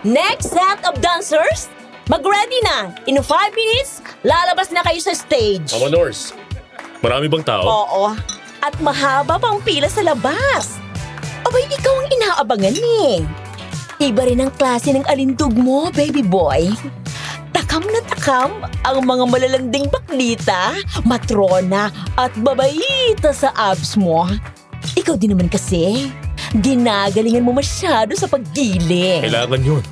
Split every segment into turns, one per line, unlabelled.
Next set of dancers, mag-ready na. In 5 minutes, lalabas na kayo sa stage.
Mama Nors, marami bang tao?
Oo. At mahaba pang pila sa labas. Abay, ikaw ang inaabangan eh. Iba rin ang klase ng alindog mo, baby boy. Takam na takam ang mga malalanding baklita, matrona at babaita sa abs mo. Ikaw din naman kasi, ginagalingan mo masyado sa paggiling.
Kailangan yun.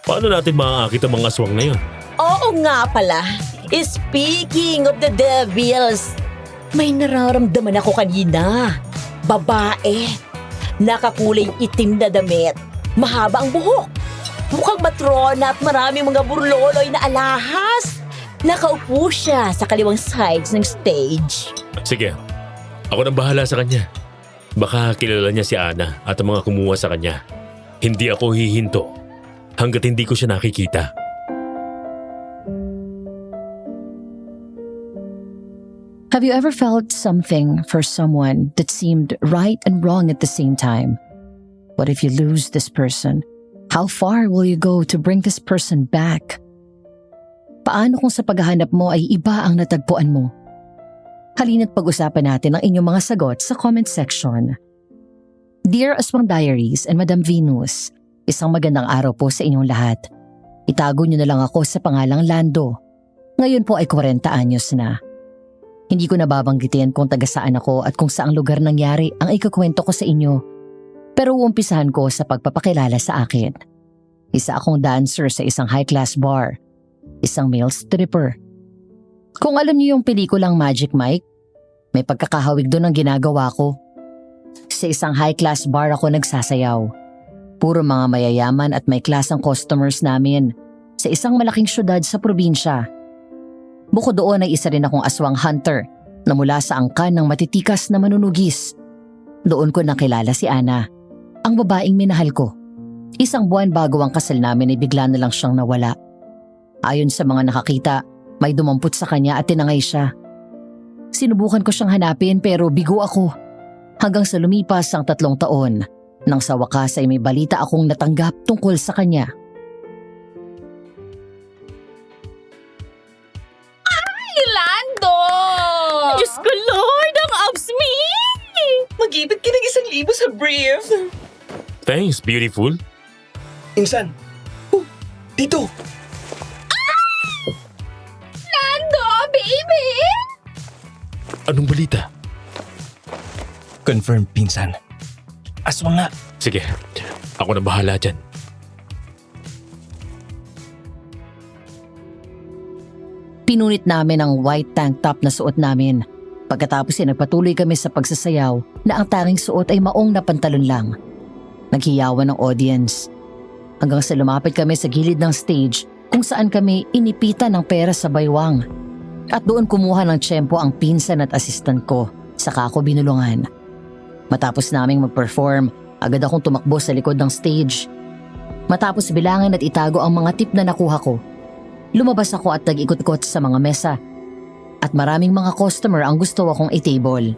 Paano natin maaakit ang mga aswang na yun?
Oo nga pala. Speaking of the devils, may nararamdaman ako kanina. Babae. Nakakulay itim na damit. Mahaba ang buhok. Mukhang matrona at maraming mga burloloy na alahas. Nakaupo siya sa kaliwang sides ng stage.
Sige, ako nang bahala sa kanya. Baka kilala niya si Ana at ang mga kumuha sa kanya. Hindi ako hihinto hanggat hindi ko siya nakikita.
Have you ever felt something for someone that seemed right and wrong at the same time? What if you lose this person? How far will you go to bring this person back? Paano kung sa paghahanap mo ay iba ang natagpuan mo? Halina't pag-usapan natin ang inyong mga sagot sa comment section. Dear Aswang Diaries and Madam Venus, isang magandang araw po sa inyong lahat. Itago niyo na lang ako sa pangalang Lando. Ngayon po ay 40 anyos na. Hindi ko nababanggitin kung taga saan ako at kung saang lugar nangyari ang ikukwento ko sa inyo. Pero uumpisahan ko sa pagpapakilala sa akin. Isa akong dancer sa isang high-class bar. Isang male stripper. Kung alam niyo yung pelikulang Magic Mike, may pagkakahawig doon ang ginagawa ko. Sa isang high-class bar ako nagsasayaw. Puro mga mayayaman at may klasang customers namin sa isang malaking syudad sa probinsya. Bukod doon ay isa rin akong aswang hunter na mula sa angkan ng matitikas na manunugis. Doon ko nakilala si Ana, ang babaeng minahal ko. Isang buwan bago ang kasal namin ay bigla na lang siyang nawala. Ayon sa mga nakakita, may dumampot sa kanya at tinangay siya. Sinubukan ko siyang hanapin pero bigo ako. Hanggang sa lumipas ang 3 taon, nang sa wakas ay may balita akong natanggap tungkol sa kanya.
Lando! Diyos ko, Lord! Ang abs me! Mag-ipit ka ng 1,000 sa brief.
Thanks, beautiful.
Insan! Dito!
Lando, baby!
Anong balita?
Confirm, pinsan. Aswang nga.
Sige, ako na bahala dyan.
Pinunit namin ang white tank top na suot namin. Pagkatapos ay nagpatuloy kami sa pagsasayaw na ang tanging suot ay maong na pantalon lang. Naghiyawan ng audience. Hanggang sa lumapit kami sa gilid ng stage kung saan kami inipitan ng pera sa baywang. At doon kumuha ng tiyempo ang pinsan at assistant ko, saka ako binulungan. Matapos naming mag-perform, agad akong tumakbo sa likod ng stage. Matapos bilangan at itago ang mga tip na nakuha ko, lumabas ako at nag-ikot-ikot sa mga mesa. At maraming mga customer ang gusto akong i-table.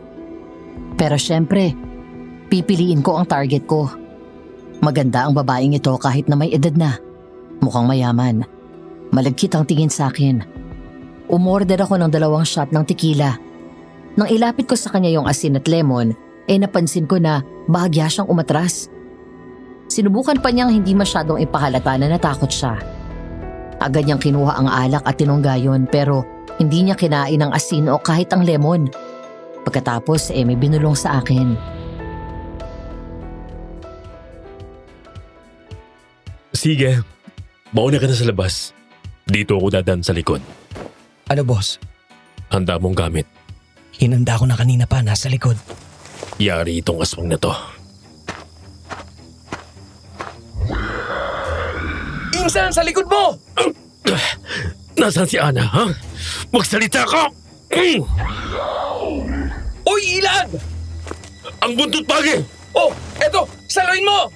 Pero syempre, pipiliin ko ang target ko. Maganda ang babaeng ito kahit na may edad na. Mukhang mayaman. Malagkit ang tingin sa akin. Umorder ako ng 2 shot ng tequila. Nang ilapit ko sa kanya yung asin at lemon, napansin ko na bahagya siyang umatras. Sinubukan pa niyang hindi masyadong ipahalata na natakot siya. Agad niyang kinuha ang alak at tinungga yun pero hindi niya kinain ang asin o kahit ang lemon. Pagkatapos may binulong sa akin.
Sige, mauna ka na sa labas. Dito ako dadaan sa likod.
Ano, boss?
Handa mong gamit.
Hinanda ko na kanina pa, nasa likod.
Yari itong aswang na to.
Insan, sa likod mo!
Nasaan si Ana, ha? Magsalita ka!
Uy, ilan!
Ang buntot pagi!
Oh, eto! Saluin mo!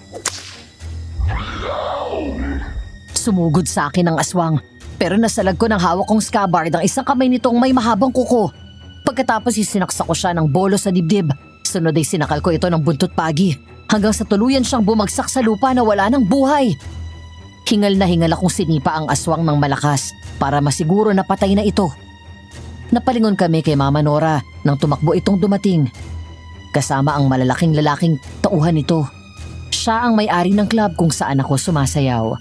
Sumugod sa akin ang aswang pero nasalag ko ng hawak kong scabbard ang isang kamay nitong may mahabang kuko. Pagkatapos isinaksak ko siya ng bolo sa dibdib. Sunod ay sinakal ko ito ng buntot pagi hanggang sa tuluyan siyang bumagsak sa lupa na wala ng buhay. Hingal na hingal akong sinipa ang aswang ng malakas para masiguro na patay na ito. Napalingon kami kay Mama Nora nang tumakbo itong dumating. Kasama ang malalaking lalaking tauhan nito. Siya ang may-ari ng club kung saan ako sumasayaw.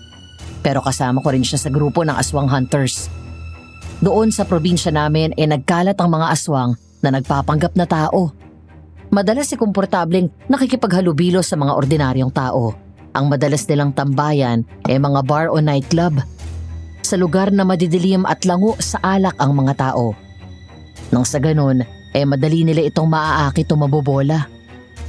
Pero kasama ko rin siya sa grupo ng aswang hunters. Doon sa probinsya namin nagkalat ang mga aswang na nagpapanggap na tao. Madalas komportableng nakikipaghalubilo sa mga ordinaryong tao. Ang madalas nilang tambayan mga bar o nightclub. Sa lugar na madidilim at lango sa alak ang mga tao. Nang sa ganun, madali nila itong maaakit o mabobola.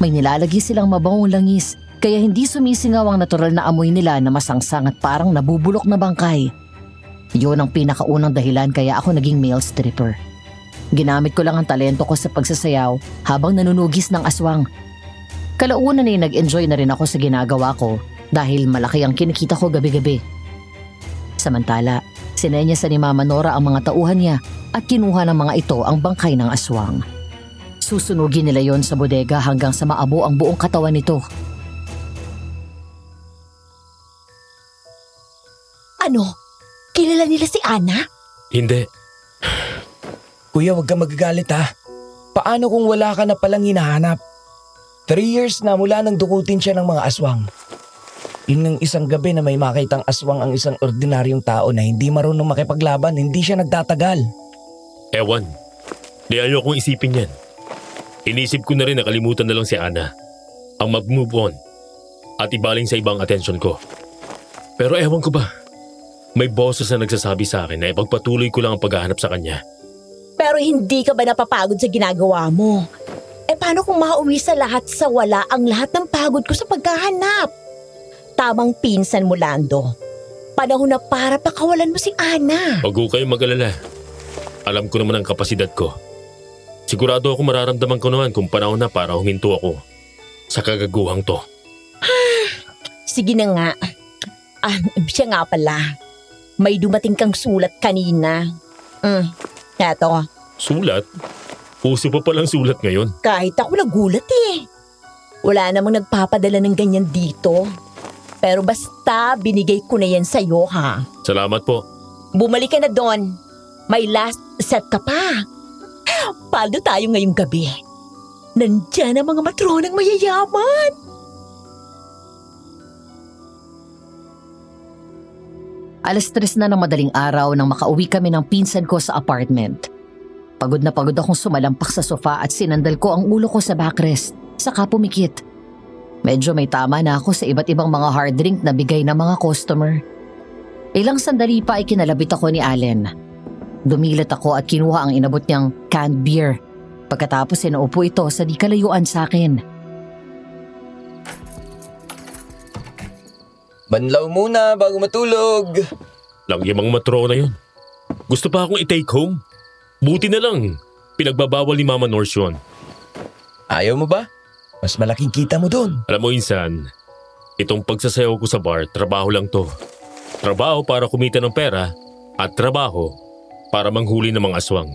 May nilalagay silang mabangong langis, kaya hindi sumisingaw ang natural na amoy nila na masangsang at parang nabubulok na bangkay. Yun ang pinakaunang dahilan kaya ako naging male stripper. Ginamit ko lang ang talento ko sa pagsasayaw habang nanunugis ng aswang. Kalaunan nag-enjoy na rin ako sa ginagawa ko dahil malaki ang kinikita ko gabi-gabi. Samantala, sinenyasa ni Mama Nora ang mga tauhan niya at kinuha ng mga ito ang bangkay ng aswang. Susunugin nila yon sa bodega hanggang sa maabo ang buong katawan nito.
Ano? Kilala nila si Ana?
Hindi.
Kuya, huwag ka magagalit ha. Paano kung wala ka na palang hinahanap? 3 years na mula nang dukutin siya ng mga aswang. Yun ng isang gabi na may makitang aswang ang isang ordinaryong tao na hindi marunong makipaglaban, hindi siya nagtatagal.
Ewan. Di ayaw kong isipin yan. Inisip ko na rin nakalimutan na lang si Ana. Ang mag-move on. At ibaling sa ibang atensyon ko. Pero ewan ko ba? May boses na nagsasabi sa akin na ipagpatuloy ko lang ang paghahanap sa kanya.
Pero hindi ka ba napapagod sa ginagawa mo? Paano kung mauwi sa lahat sa wala ang lahat ng pagod ko sa paghahanap? Tamang pinsan mo, Lando. Panahon na para pakawalan mo si Ana.
Huwag ko kayong mag-alala. Alam ko naman ang kapasidad ko. Sigurado ako mararamdaman ko naman kung panahon na para huminto ako sa kagaguhang to.
Sige na nga. Siya nga pala. May dumating kang sulat kanina. Eto.
Sulat? Puso pa palang sulat ngayon.
Kahit ako nagulat eh. Wala namang nagpapadala ng ganyan dito. Pero basta binigay ko na yan sa'yo ha.
Salamat po.
Bumalik ka na doon. May last set ka pa. Paldo tayo ngayong gabi. Nandyan ang mga matronang mayayaman.
Alas 3 na ng madaling araw nang makauwi kami ng pinsan ko sa apartment. Pagod na pagod akong sumalampak sa sofa at sinandal ko ang ulo ko sa backrest, saka pumikit. Medyo may tama na ako sa iba't ibang mga hard drink na bigay ng mga customer. Ilang sandali pa ay kinalabit ako ni Allen. Dumilat ako at kinuha ang inabot niyang canned beer. Pagkatapos naupo ito sa di kalayuan sa akin.
Banlaw muna bago matulog.
Langyamang matrona yun. Gusto pa akong i-take home. Buti na lang, pinagbabawal ni Mama Nors yun.
Ayaw mo ba? Mas malaking kita mo doon.
Alam mo insan, itong pagsasayaw ko sa bar, trabaho lang to. Trabaho para kumita ng pera at trabaho para manghuli ng mga aswang.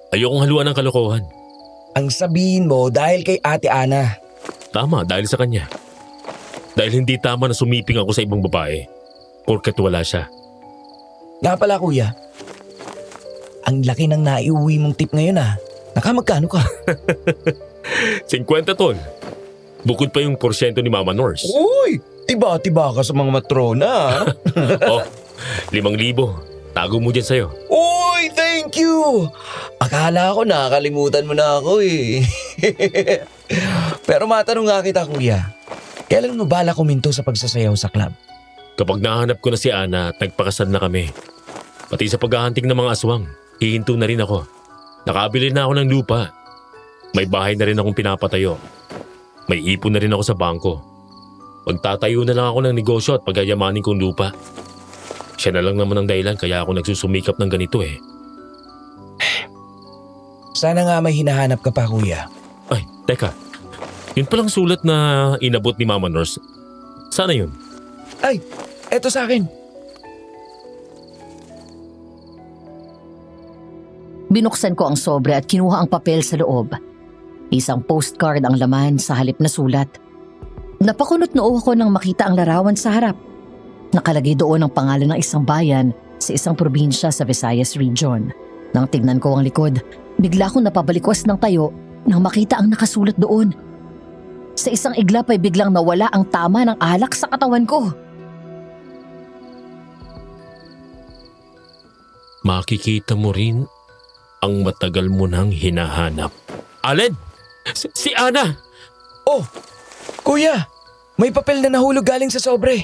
Ayokong haluan ng kalokohan.
Ang sabihin mo dahil kay Ate Ana.
Tama, dahil sa kanya. Dahil hindi tama na sumiping ako sa ibang babae porket wala siya.
Nga pala kuya, ang laki ng naiuwi mong tip ngayon ah. Nakamagkano ka?
50 tol. Bukod pa yung porsyento ni Mama Nors.
Uy, tiba-tiba ka sa mga matrona ah.
Oh, 5,000. Tago mo dyan sa'yo.
Uy, thank you! Akala ko nakakalimutan mo na ako eh. Pero matanong nga kita kuya, kailan mo bala kuminto sa pagsasayaw sa club?
Kapag nahanap ko na si Ana at nagpakasal na kami, pati sa paghahanting ng mga aswang, hihinto na rin ako. Nakabili na ako ng lupa. May bahay na rin akong pinapatayo. May ipon na rin ako sa bangko. Magtatayo na lang ako ng negosyo at pagyayamanin kong lupa. Siya na lang naman ang dahilan kaya ako nagsusumikap ng ganito eh.
Sana nga may hinahanap ka pa kuya.
Ay, teka. Yun palang sulat na inabot ni Mama Nors. Sana yun?
Ay, eto sa akin.
Binuksan ko ang sobre at kinuha ang papel sa loob. Isang postcard ang laman sa halip na sulat. Napakunot noo ako nang makita ang larawan sa harap. Nakalagay doon ang pangalan ng isang bayan sa isang probinsya sa Visayas region. Nang tignan ko ang likod, bigla akong napabalikwas ng tayo nang makita ang nakasulat doon. Sa isang iglap ay biglang nawala ang tama ng alak sa katawan ko.
Makikita mo rin ang matagal mo nang hinahanap. Allen! Si Ana!
Oh, kuya, may papel na nahulog galing sa sobre.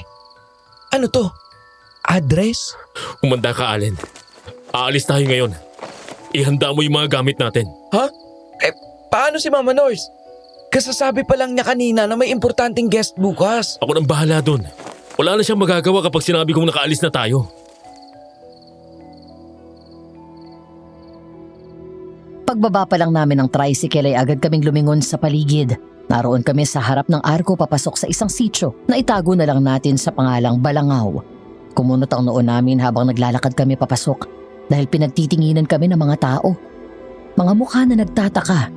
Ano to? Address?
Umanda ka, Allen. Aalis tayo ngayon. Ihanda mo yung mga gamit natin.
Ha? Paano si Mama Nors? Kasasabi pa lang niya kanina na may importanteng guest bukas.
Ako nang bahala dun. Wala na siyang magagawa kapag sinabi kong nakaalis na tayo.
Pagbaba pa lang namin ng tricycle ay agad kaming lumingon sa paligid. Naroon kami sa harap ng arko papasok sa isang sitio na itago na lang natin sa pangalang Balangaw. Kumunot ang noon namin habang naglalakad kami papasok dahil pinagtitinginan kami ng mga tao. Mga mukha na nagtataka.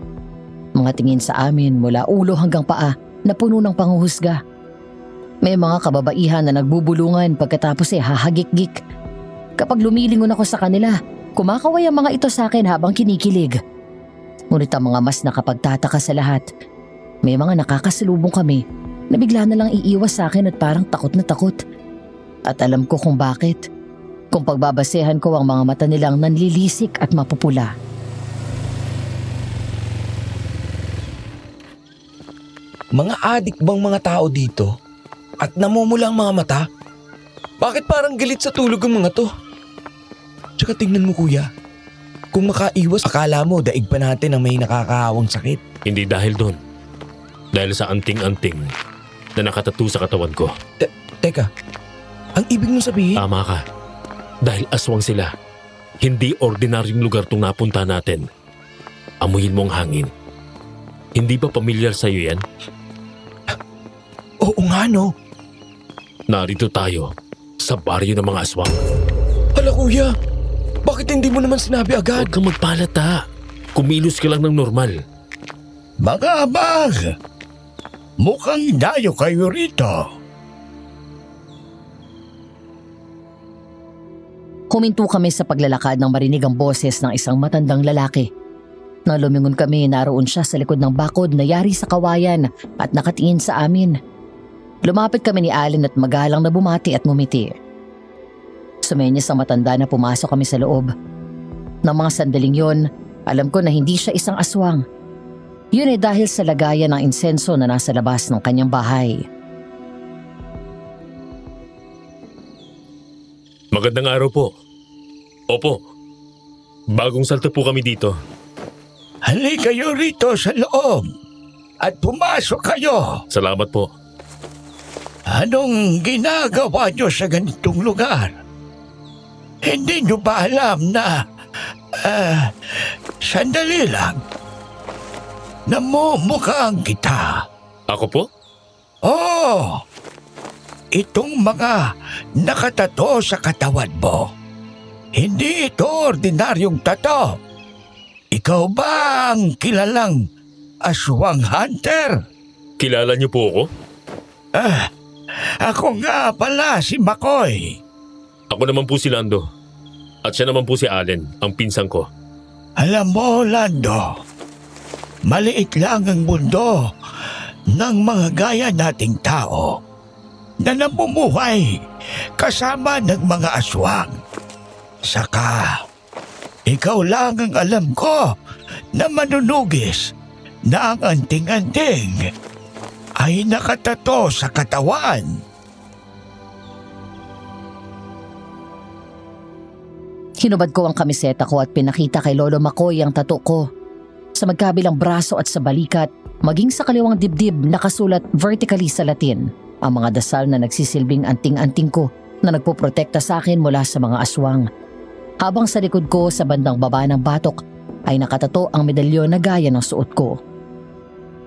Mga tingin sa amin mula ulo hanggang paa na puno ng panghuhusga. May mga kababaihan na nagbubulungan pagkatapos ay hahagik-gik. Kapag lumilingon ako sa kanila, kumakaway ang mga ito sa akin habang kinikilig. Ngunit ang mga mas nakapagtataka sa lahat, may mga nakakasalubong kami na bigla na lang iiwas sa akin at parang takot na takot. At alam ko kung bakit. Kung pagbabasehan ko ang mga mata nilang nanlilisik at mapupula.
Mga adik bang mga tao dito? At namumula ang mga mata? Bakit parang galit sa tulog ang mga to? Tsaka tingnan mo kuya. Kung makaiwas, akala mo daig pa natin ang may nakakahawang sakit.
Hindi dahil doon. Dahil sa anting-anting na nakatattoo sa katawan ko.
Teka, ang ibig mong sabihin?
Tama ka. Dahil aswang sila. Hindi ordinaryong lugar tong napunta natin. Amuyin mo ang hangin. Hindi ba pamilyar sa'yo yan?
Oo nga no.
Narito tayo sa baryo ng mga aswang.
Hala kuya, bakit hindi mo naman sinabi agad?
Huwag kang magpalata. Kumilos ka lang ng normal.
Mga abag, mukhang dayo kayo rito.
Huminto kami sa paglalakad nang marinig ang boses ng isang matandang lalaki. Nang lumingon kami, naroon siya sa likod ng bakod na yari sa kawayan at nakatingin sa amin. Lumapit kami ni Allen at magalang na bumati at ngumiti. Sumenyas ang matanda na pumasok kami sa loob. Nang mga sandaling yon, alam ko na hindi siya isang aswang. Yun ay dahil sa lagayan ng insenso na nasa labas ng kanyang bahay.
Magandang araw po. Opo. Bagong salto po kami dito.
Halika kayo rito sa loob at pumasok kayo.
Salamat po.
Anong ginagawa nyo sa ganitong lugar? Hindi nyo ba alam na... sandali lang. Namumukhang kita.
Ako po?
Oo. Itong mga nakatato sa katawan mo. Hindi ito ordinaryong tato. Ikaw ba ang kilalang aswang hunter?
Kilala niyo po ako?
Ako nga pala si Makoy.
Ako naman po si Lando. At siya naman po si Allen, ang pinsang ko.
Alam mo, Lando, maliit lang ang mundo ng mga gaya nating tao na namumuhay kasama ng mga aswang. Saka, ikaw lang ang alam ko na manunugis na ang anting-anting ay nakatato sa katawan.
Hinubad ko ang kamiseta ko at pinakita kay Lolo Makoy ang tato ko. Sa magkabilang braso at sa balikat, maging sa kaliwang dibdib nakasulat vertically sa Latin ang mga dasal na nagsisilbing anting-anting ko na nagpoprotekta sa akin mula sa mga aswang. Habang sa likod ko sa bandang baba ng batok ay nakatato ang medalyon na gaya ng suot ko.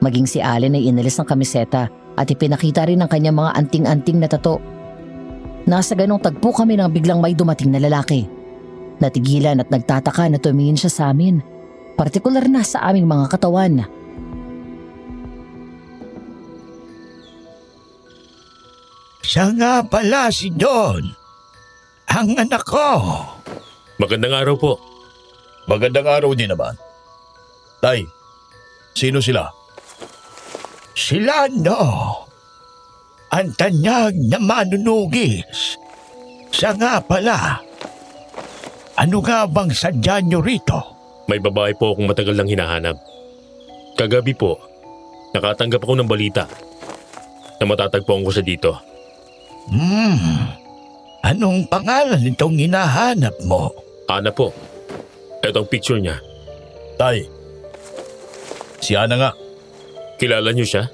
Maging si Allen ay inalis ng kamiseta at ipinakita rin ang kanyang mga anting-anting na tato. Nasa ganong tagpo kami nang biglang may dumating na lalaki. Natigilan at nagtataka na tumingin siya sa amin, partikular na sa aming mga katawan.
Siya nga pala si John. Ang anak ko.
Magandang araw po.
Magandang araw din naman. Tay, sino sila?
Sila ang tanyag na manunugis. Siya nga pala. Ano nga bang sadya niyo rito?
May babae po akong matagal lang hinahanap. Kagabi po, nakatanggap ako ng balita na matatagpuan ko siya dito.
Anong pangalan nitong hinahanap mo?
Ana po. Ito ang picture niya.
Tay, si Ana nga.
Kilala niyo siya?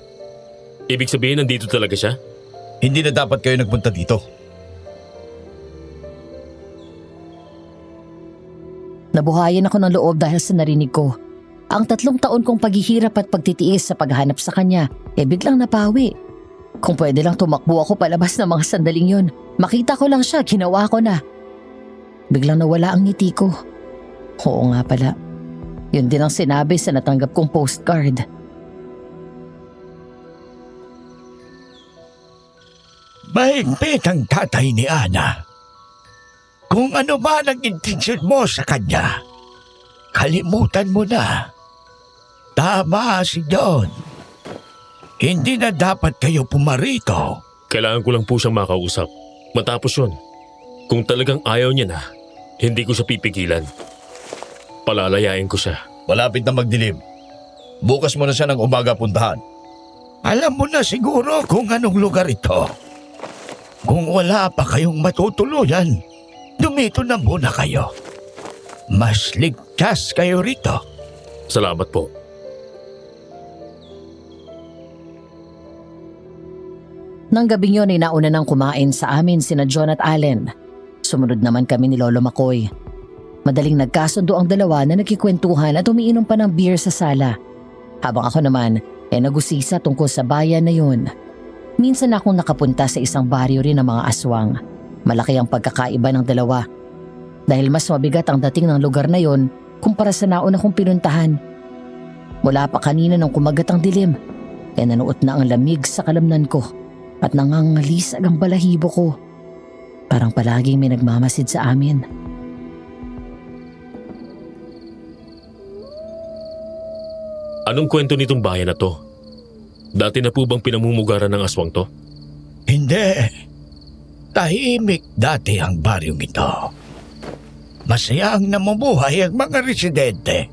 Ibig sabihin nandito talaga siya?
Hindi na dapat kayo nagpunta dito.
Nabuhayan ako ng loob dahil sa narinig ko. Ang 3 taon kong paghihirap at pagtitiis sa paghanap sa kanya, biglang napawi. Kung pwede lang tumakbo ako palabas ng mga sandaling yun. Makita ko lang siya, ginawa ko na. Biglang nawala ang ngiti ko. Oo nga pala. Yun din ang sinabi sa natanggap kong postcard.
Mahigpit ang tatay ni Ana. Kung ano ba ang intensyon mo sa kanya, kalimutan mo na. Tama si John. Hindi na dapat kayo pumarito.
Kailangan ko lang po siyang makausap. Matapos yun, kung talagang ayaw niya na, hindi ko siya pipigilan. Palalayain ko siya.
Malapit na magdilim. Bukas mo na siya ng umaga puntahan.
Alam mo na siguro kung anong lugar ito. Kung wala pa kayong matutuluyan, dumito na muna kayo. Mas ligtas kayo rito.
Salamat po.
Nang gabing yun ay nauna nang kumain sa amin sina John at Allen. Sumunod naman kami ni Lolo Makoy. Madaling nagkasundo ang dalawa na nagkikwentuhan at umiinom pa ng beer sa sala. Habang ako naman nagusisa tungkol sa bayan na yun. Minsan akong nakapunta sa isang baryo rin ng mga aswang. Malaki ang pagkakaiba ng dalawa. Dahil mas mabigat ang dating ng lugar na yon kumpara sa nauna kong pinuntahan. Mula pa kanina nang kumagat ang dilim, nanuot na ang lamig sa kalamnan ko at nangangalisag ang balahibo ko. Parang palaging may nagmamasid sa amin.
Anong kwento nitong bayan na to? Dati na po bang pinamumugaran ng aswang to?
Hindi. Tahimik dati ang baryong ito. Masaya ang namumuhay ang mga residente.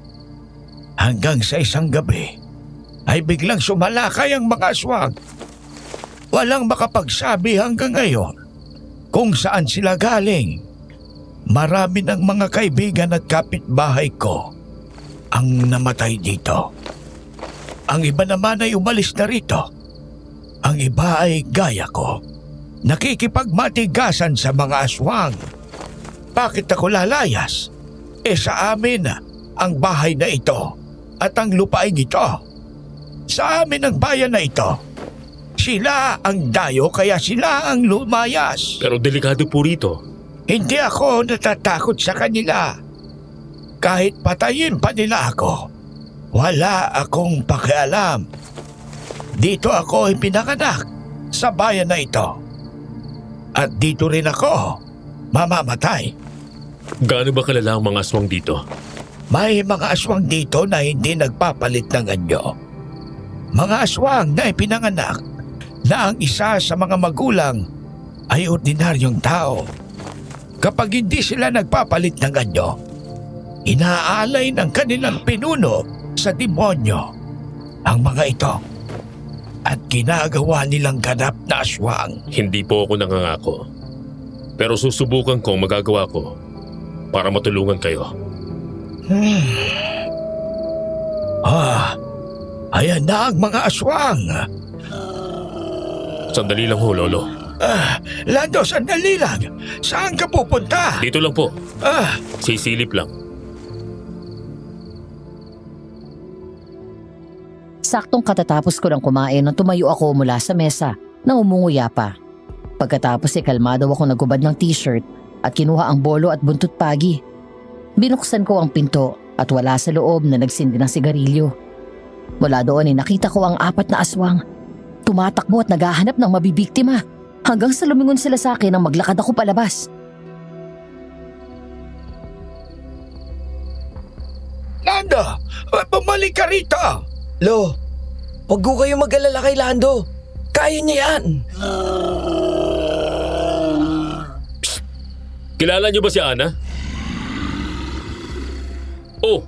Hanggang sa isang gabi, ay biglang sumalakay ang mga aswang. Walang makapagsabi hanggang ngayon kung saan sila galing. Marami ng mga kaibigan at kapitbahay ko ang namatay dito. Ang iba naman ay umalis na rito. Ang iba ay gaya ko, nakikipagmatigasan sa mga aswang. Bakit ako lalayas? Sa amin ang bahay na ito at ang lupain ito. Sa amin ang bayan na ito. Sila ang dayo kaya sila ang lumayas.
Pero delikado po rito.
Hindi ako natatakot sa kanila. Kahit patayin pa nila ako, wala akong pakialam. Dito ako ipinanganak sa bayan na ito. At dito rin ako mamamatay.
Gaano ba kalala ang mga aswang dito?
May mga aswang dito na hindi nagpapalit ng anyo. Mga aswang na ipinanganak na ang isa sa mga magulang ay ordinaryong tao. Kapag hindi sila nagpapalit ng anyo, inaalay ng kanilang pinuno sa demonyo ang mga ito at ginagawa nilang ganap na aswang.
Hindi po ako nangangako. Pero susubukan kong magagawa ko para matulungan kayo.
Ayan na ang mga aswang.
Sandali lang ho, Lolo.
Lando, sandali lang. Saan ka pupunta?
Dito lang po. Sisilip lang.
Saktong katatapos ko ng kumain nang tumayo ako mula sa mesa nang umunguya pa. Pagkatapos kalmado ako nagubad ng t-shirt at kinuha ang bolo at buntot pagi. Binuksan ko ang pinto at wala sa loob na nagsindi ng sigarilyo. Mula doon nakita ko ang 4 na aswang. Tumatakbo at naghahanap ng mabibiktima. Hanggang sa lumingon sila sa akin nang maglakad ako palabas.
Lando, bumalik ka rito!
Lo, wag ko kayo mag-alala kay Lando. Kaya niya yan.
Kilala niyo ba si Ana? Oh,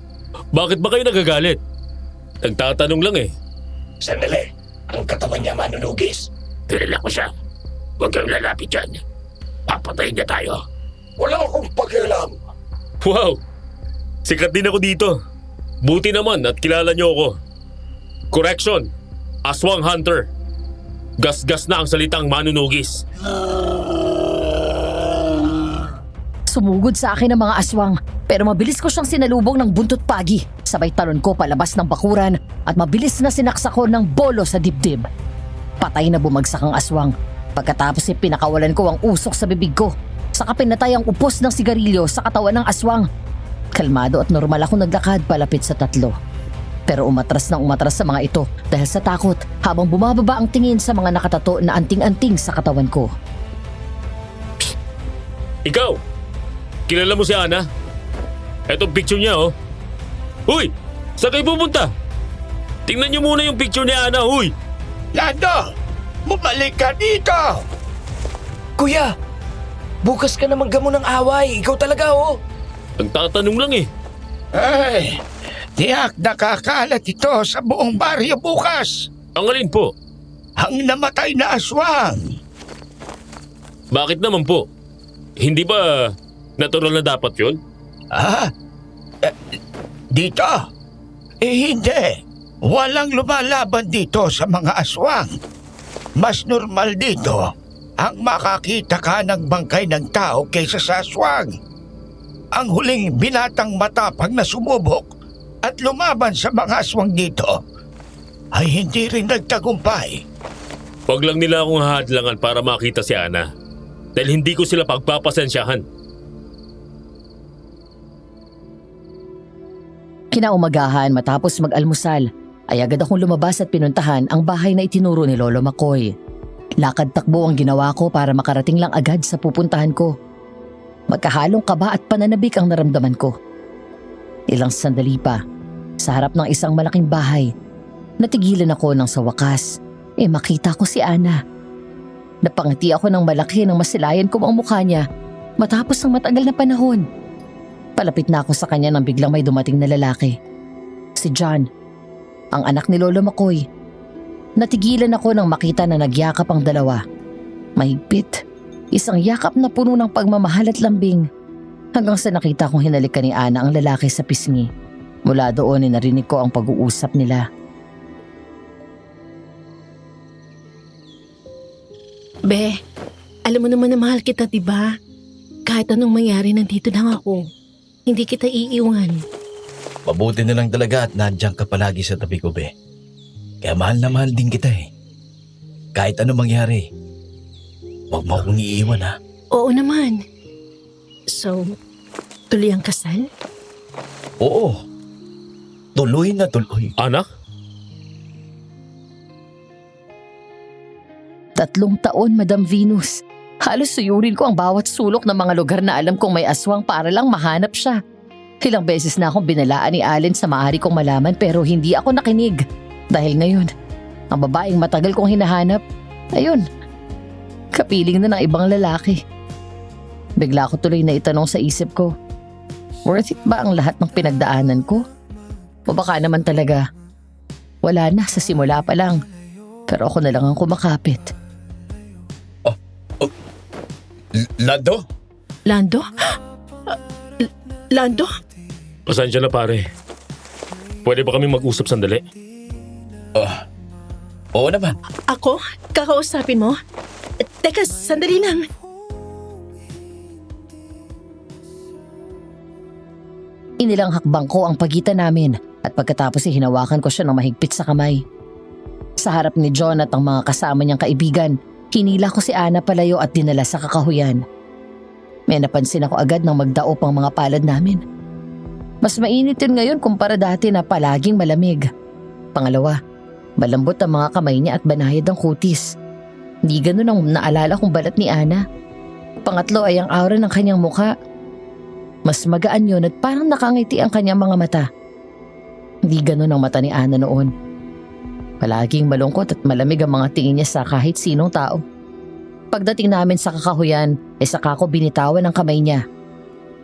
bakit ba kayo nagagalit? Nagtatanong lang eh.
Sandali, ang katawan niya manunugis. Kilala ko siya. Huwag kayong lalapit dyan. Papatayin niya tayo. Wala akong pakialam.
Wow! Sikat din ako dito. Buti naman at kilala niyo ako. Correction! Aswang Hunter. Gas-gas na ang salitang manunugis.
Sumugod sa akin ang mga aswang pero mabilis ko siyang sinalubong ng buntot pagi. Sabay talon ko palabas ng bakuran at mabilis na sinaksak ko ng bolo sa dibdib. Patay na bumagsak ang aswang. Pagkatapos pinakawalan ko ang usok sa bibig ko. Saka pinatay ang upos ng sigarilyo sa katawan ng aswang. Kalmado at normal ako naglakad palapit sa tatlo. Pero umatras sa mga ito dahil sa takot habang bumababa ang tingin sa mga nakatato na anting-anting sa katawan ko.
Ikaw! Kilala mo si Ana? Etong picture niya oh. Uy! Saan kayo pupunta? Tingnan niyo muna yung picture ni Ana, huy!
Lando, bumalik ka dito!
Kuya, bukas ka na maggamon ng away. Ikaw talaga, oh.
Nagtatanong lang eh.
Ay, tiyak nakakalat ito sa buong baryo bukas.
Ang alin po?
Ang namatay na aswang.
Bakit naman po? Hindi ba natural na dapat yun?
Ah? Dito? Hindi. Walang lumalaban dito sa mga aswang. Mas normal dito ang makakita ka ng bangkay ng tao kaysa sa aswang. Ang huling binatang matapang na sumubok at lumaban sa mga aswang dito ay hindi rin nagtagumpay.
Huwag lang nila akong hahadlangan para makita si Ana. Dahil hindi ko sila pagpapasensyahan.
Kinaumagahan matapos mag-almusal ay agad akong lumabas at pinuntahan ang bahay na itinuro ni Lolo Makoy. Lakad takbo ang ginawa ko para makarating lang agad sa pupuntahan ko. Magkahalong kaba at pananabik ang naramdaman ko. Ilang sandali pa, sa harap ng isang malaking bahay, natigilan ako nang sa wakas, makita ko si Ana. Napangiti ako ng malaki nang masilayan ko ang mukha niya matapos ang matagal na panahon. Palapit na ako sa kanya nang biglang may dumating na lalaki. Si John, ang anak ni Lolo Makoy. Natigilan ako nang makita na nagyakap ang dalawa. Mahigpit. Isang yakap na puno ng pagmamahal at lambing. Hanggang sa nakita kong hinalikan ni Ana ang lalaki sa pisngi. Mula doon narinig ko ang pag-uusap nila.
Be, alam mo naman na mahal kita, diba? Kahit anong mangyari, nandito lang ako. Hindi kita iiwan.
Mabuti na lang talaga at nandiyan ka palagi sa tabi ko, be. Kaya mahal na mahal din kita eh. Kahit ano mangyari, huwag mo akong iiwan ha.
Oo naman. So, tuloy ang kasal?
Oo. Tuloy na tuloy.
Anak?
3 taon, Madam Venus. Halos suyurin ko ang bawat sulok ng mga lugar na alam kong may aswang para lang mahanap siya. Ilang beses na akong binalaan ni Allen sa maaari kong malaman pero hindi ako nakinig. Dahil ngayon, ang babaeng matagal kong hinahanap, ayun, kapiling na ng ibang lalaki. Bigla ko tuloy na itanong sa isip ko, worth it ba ang lahat ng pinagdaanan ko? O baka naman talaga, wala na sa simula pa lang, pero ako na lang ang kumakapit.
Lando?
Lando? Lando?
Pasensya na pare. Pwede ba kami mag-usap sandali?
Oo naman.
Ako? Kakausapin mo? Teka, sandali lang.
Inilang hakbang ko ang pagitan namin at pagkatapos hinawakan ko siya ng mahigpit sa kamay. Sa harap ni John at ang mga kasama niyang kaibigan, hinila ko si Ana palayo at dinala sa kakahuyan. May napansin ako agad nang magdaop ang mga palad namin. Mas mainit yun ngayon kumpara dati na palaging malamig. Pangalawa, malambot ang mga kamay niya at banayad ang kutis. Hindi ganun ang naalala kong balat ni Ana. Pangatlo ay ang aura ng kanyang mukha. Mas magaan yun at parang nakangiti ang kanyang mga mata. Hindi ganun ang mata ni Ana noon. Palaging malungkot at malamig ang mga tingin niya sa kahit sinong tao. Pagdating namin sa kakahuyan, saka ko binitawan ang kamay niya.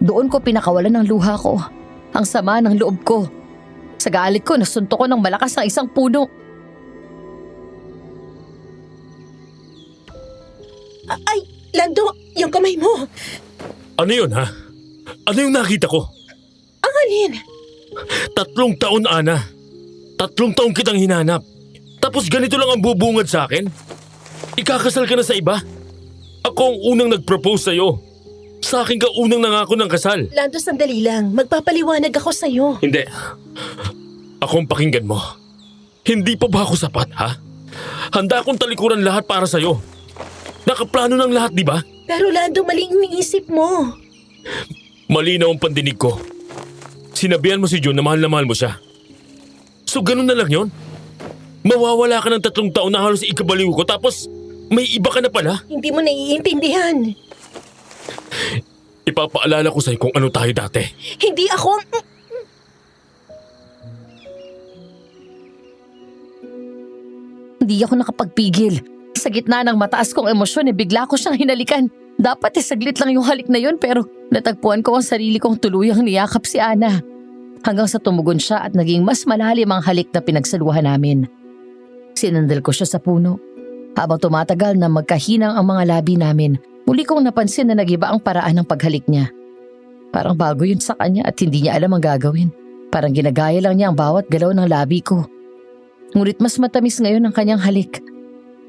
Doon ko pinakawalan ng luha ko. Ang sama ng loob ko. Sa galit ko, nasuntok ko ng malakas ang isang puno.
Ay, Lando, yung kamay mo.
Ano yun, ha? Ano yung nakita ko?
Ang alin?
3 taon, Ana. 3 taon kitang hinanap. Tapos ganito lang ang bubungad sa akin? Ikakasal ka na sa iba? Ako ang unang nag-propose sa'yo. Sa akin ka unang nangako ng kasal.
Lando, sandali lang. Magpapaliwanag ako sa'yo.
Hindi. Ako ang pakinggan mo. Hindi pa ba ako sapat, ha? Handa akong talikuran lahat para sa'yo. Nakaplano ng lahat, di ba?
Pero Lando, maling iniisip mo.
Malinaw ang pandinig ko. Sinabihan mo si John na mahal mo siya. So ganun na lang yon? Mawawala ka ng 3 taon na halos ikabaliw ko tapos may iba ka na pala?
Hindi mo naiintindihan.
Ipapaalala ko sa'yo kung ano tayo dati.
Hindi ako...
Hindi ako nakapagpigil. Sa gitna ng mataas kong emosyon, bigla ko siyang hinalikan. Dapat saglit lang yung halik na yun pero natagpuan ko ang sarili kong tuluyang niyakap si Ana. Hanggang sa tumugon siya at naging mas malalim ang halik na pinagsaluhan namin. Sinandal ko siya sa puno. Habang tumatagal na magkahinang ang mga labi namin, muli kong napansin na nagiba ang paraan ng paghalik niya. Parang bago yun sa kanya at hindi niya alam ang gagawin. Parang ginagaya lang niya ang bawat galaw ng labi ko. Ngunit mas matamis ngayon ang kanyang halik.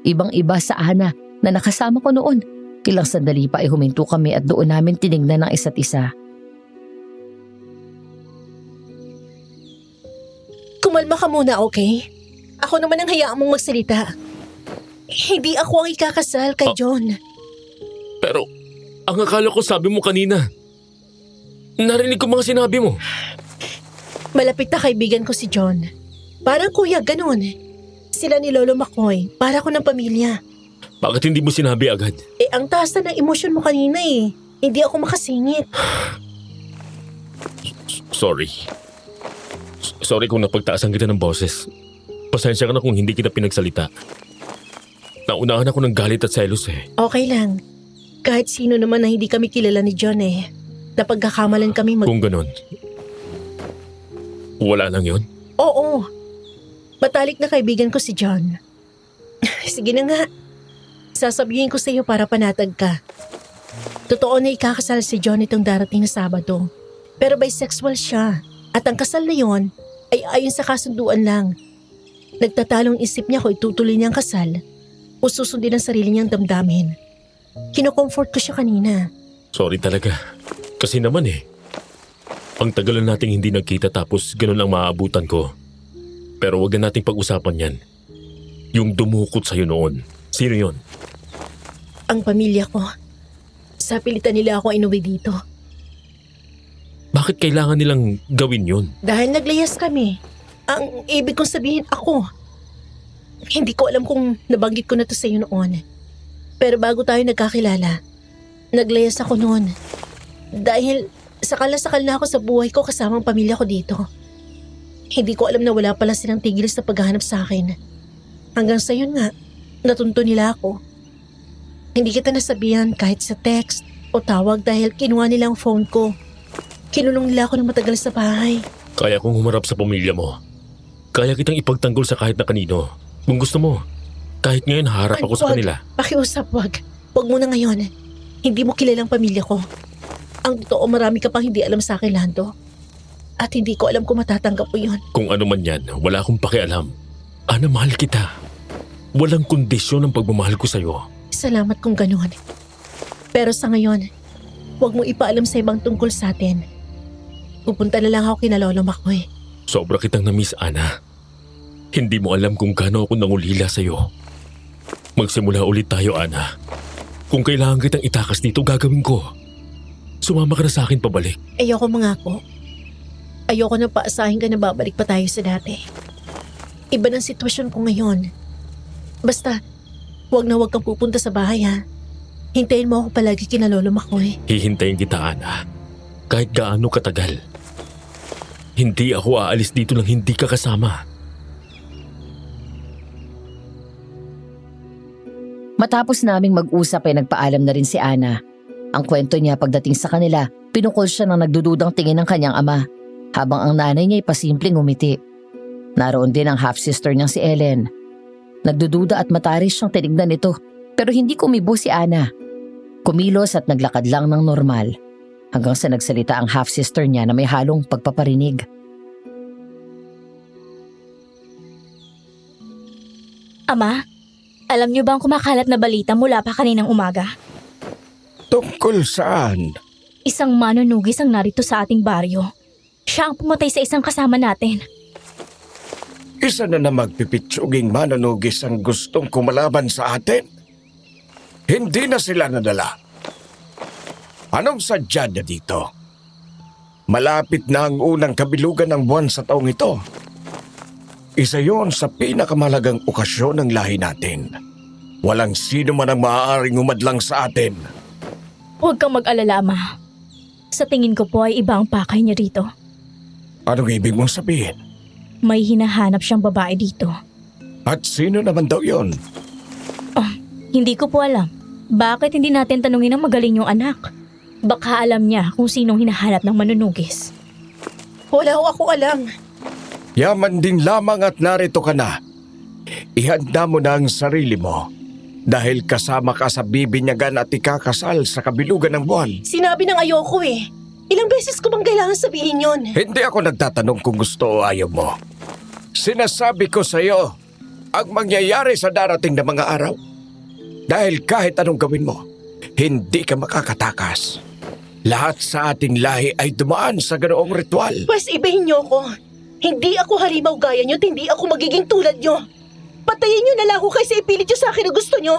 Ibang-iba sa Ana na nakasama ko noon. Ilang sandali pa ay huminto kami at doon namin tinignan ng isa't isa.
Kumalma ka muna, okay? Ako naman ang hayaan mong magsalita. Hindi ako ang ikakasal kay John.
Pero ang akala ko sabi mo kanina. Narinig ko mga sinabi mo.
Malapit na kaibigan ko si John. Parang kuya, ganun. Sila ni Lolo Makoy, para ko ng pamilya.
Bakit hindi mo sinabi agad?
Ang taas na ng emosyon mo kanina eh. Hindi ako makasingit.
Sorry. Sorry kung napagtaasan kita ng boses. Pasensya ka na kung hindi kita pinagsalita. Naunahan ako ng galit at selos eh.
Okay lang. Kahit sino naman na hindi kami kilala ni John eh. Napagkakamalan kami
Kung ganun. Wala lang yon.
Oo. Matalik na kaibigan ko si John. Sige na nga. Sasabihin ko sa iyo para panatag ka. Totoo na ikakasal si John itong darating na Sabado. Pero bisexual siya. At ang kasal na yon ay ayon sa kasunduan lang. Nagtatalong isip niya kung itutuloy niyang kasal o susundin ang sarili niyang damdamin. Kino-comfort ko siya kanina.
Sorry talaga. Kasi naman eh. Ang tagalan nating hindi nagkita tapos ganun lang maaabutan ko. Pero wag na nating pag-usapan yan. Yung dumukot sa'yo noon. Sino yon?
Ang pamilya ko. Sa pilitan nila ako inuwi dito.
Bakit kailangan nilang gawin yun?
Dahil naglayas kami. Ang ibig kong sabihin ako. Hindi ko alam kung nabanggit ko na to sa iyo noon. Pero bago tayo nagkakilala, naglayas ako noon. Dahil sakal na ako sa buhay ko kasama ang pamilya ko dito. Hindi ko alam na wala pala silang tigil sa paghahanap sa akin. Hanggang sa yun nga, natunto nila ako. Hindi kita nasabihan kahit sa text o tawag dahil kinuha nila ang phone ko. Kinulong nila ako ng matagal sa bahay.
Kaya kong humarap sa pamilya mo. Kaya kitang ipagtanggol sa kahit na kanino. Kung gusto mo, kahit ngayon harap ako sa kanila.
Pakiusap, wag. Wag mo na ngayon. Hindi mo kilalang pamilya ko. Ang totoo, marami ka pang hindi alam sa akin, Lando. At hindi ko alam kung matatanggap mo yun.
Kung ano man yan, wala akong pakialam. Ana, mahal kita. Walang kondisyon ang pagmamahal ko sa'yo.
Salamat kung gano'n. Pero sa ngayon, huwag mo ipaalam sa ibang tungkol sa atin. Pupunta na lang ako kina Lolo Makoy.
Sobra kitang na-miss, Ana. Hindi mo alam kung gaano ako nangulila sa'yo. Magsimula ulit tayo, Ana. Kung kailangan kitang itakas dito, gagawin ko. Sumama ka na sa akin pabalik.
Ayoko mangako. Ayoko na paasahin ka na babalik pa tayo sa dati. Iba ng sitwasyon ko ngayon. Basta, Huwag na huwag kang pupunta sa bahay ha. Hintayin mo ako palagi kina Lolo Makoy.
Hihintayin kita, Ana. Kahit gaano katagal. Hindi ako aalis dito nang hindi ka kasama.
Matapos naming mag-usap ay nagpaalam na rin si Ana. Ang kwento niya pagdating sa kanila, pinukol siya ng nagdududang tingin ng kanyang ama, habang ang nanay niya ay pasimpleng ngumiti. Naroon din ang half-sister niyang si Ellen. Nagdududa at mataris siyang tinignan ito, pero hindi kumibo si Ana. Kumilos at naglakad lang ng normal, hanggang sa nagsalita ang half-sister niya na may halong pagpaparinig.
Ama, alam niyo ba ang kumakalat na balita mula pa kaninang umaga?
Tungkol saan?
Isang manunugis ang narito sa ating baryo. Siya ang pumatay sa isang kasama natin.
Isa na magpipitsuging manunugis ang gustong kumalaban sa atin. Hindi na sila nadala. Anong sadya na dito? Malapit na ang unang kabilugan ng buwan sa taong ito. Isa yon sa pinakamalagang okasyon ng lahi natin. Walang sino man ang maaaring umadlang sa atin.
Huwag kang mag-alala, Ma. Sa tingin ko po ay iba ang pakay niya rito.
Anong ibig mong sabihin?
May hinahanap siyang babae dito.
At sino naman daw yon?
Hindi ko po alam. Bakit hindi natin tanungin ang magaling yung anak? Baka alam niya kung sinong hinahanap ng manunugis.
Wala ho ako alam.
Yaman din lamang at narito ka na. Ihanda mo na ang sarili mo dahil kasama ka sa bibinyagan at ikakasal sa kabilugan ng buwan.
Sinabi ng ayoko eh. Ilang beses ko bang kailangan sabihin yon?
Hindi ako nagtatanong kung gusto o ayaw mo. Sinasabi ko sa iyo ang mangyayari sa darating na mga araw. Dahil kahit anong gawin mo, hindi ka makakatakas. Lahat sa ating lahi ay dumaan sa ganoong ritual.
Pwes ibahin niyo ako. Hindi ako halimaw gaya niyo at hindi ako magiging tulad niyo. Patayin niyo na lang ako kaysa ipilit niyo sa akin na gusto niyo.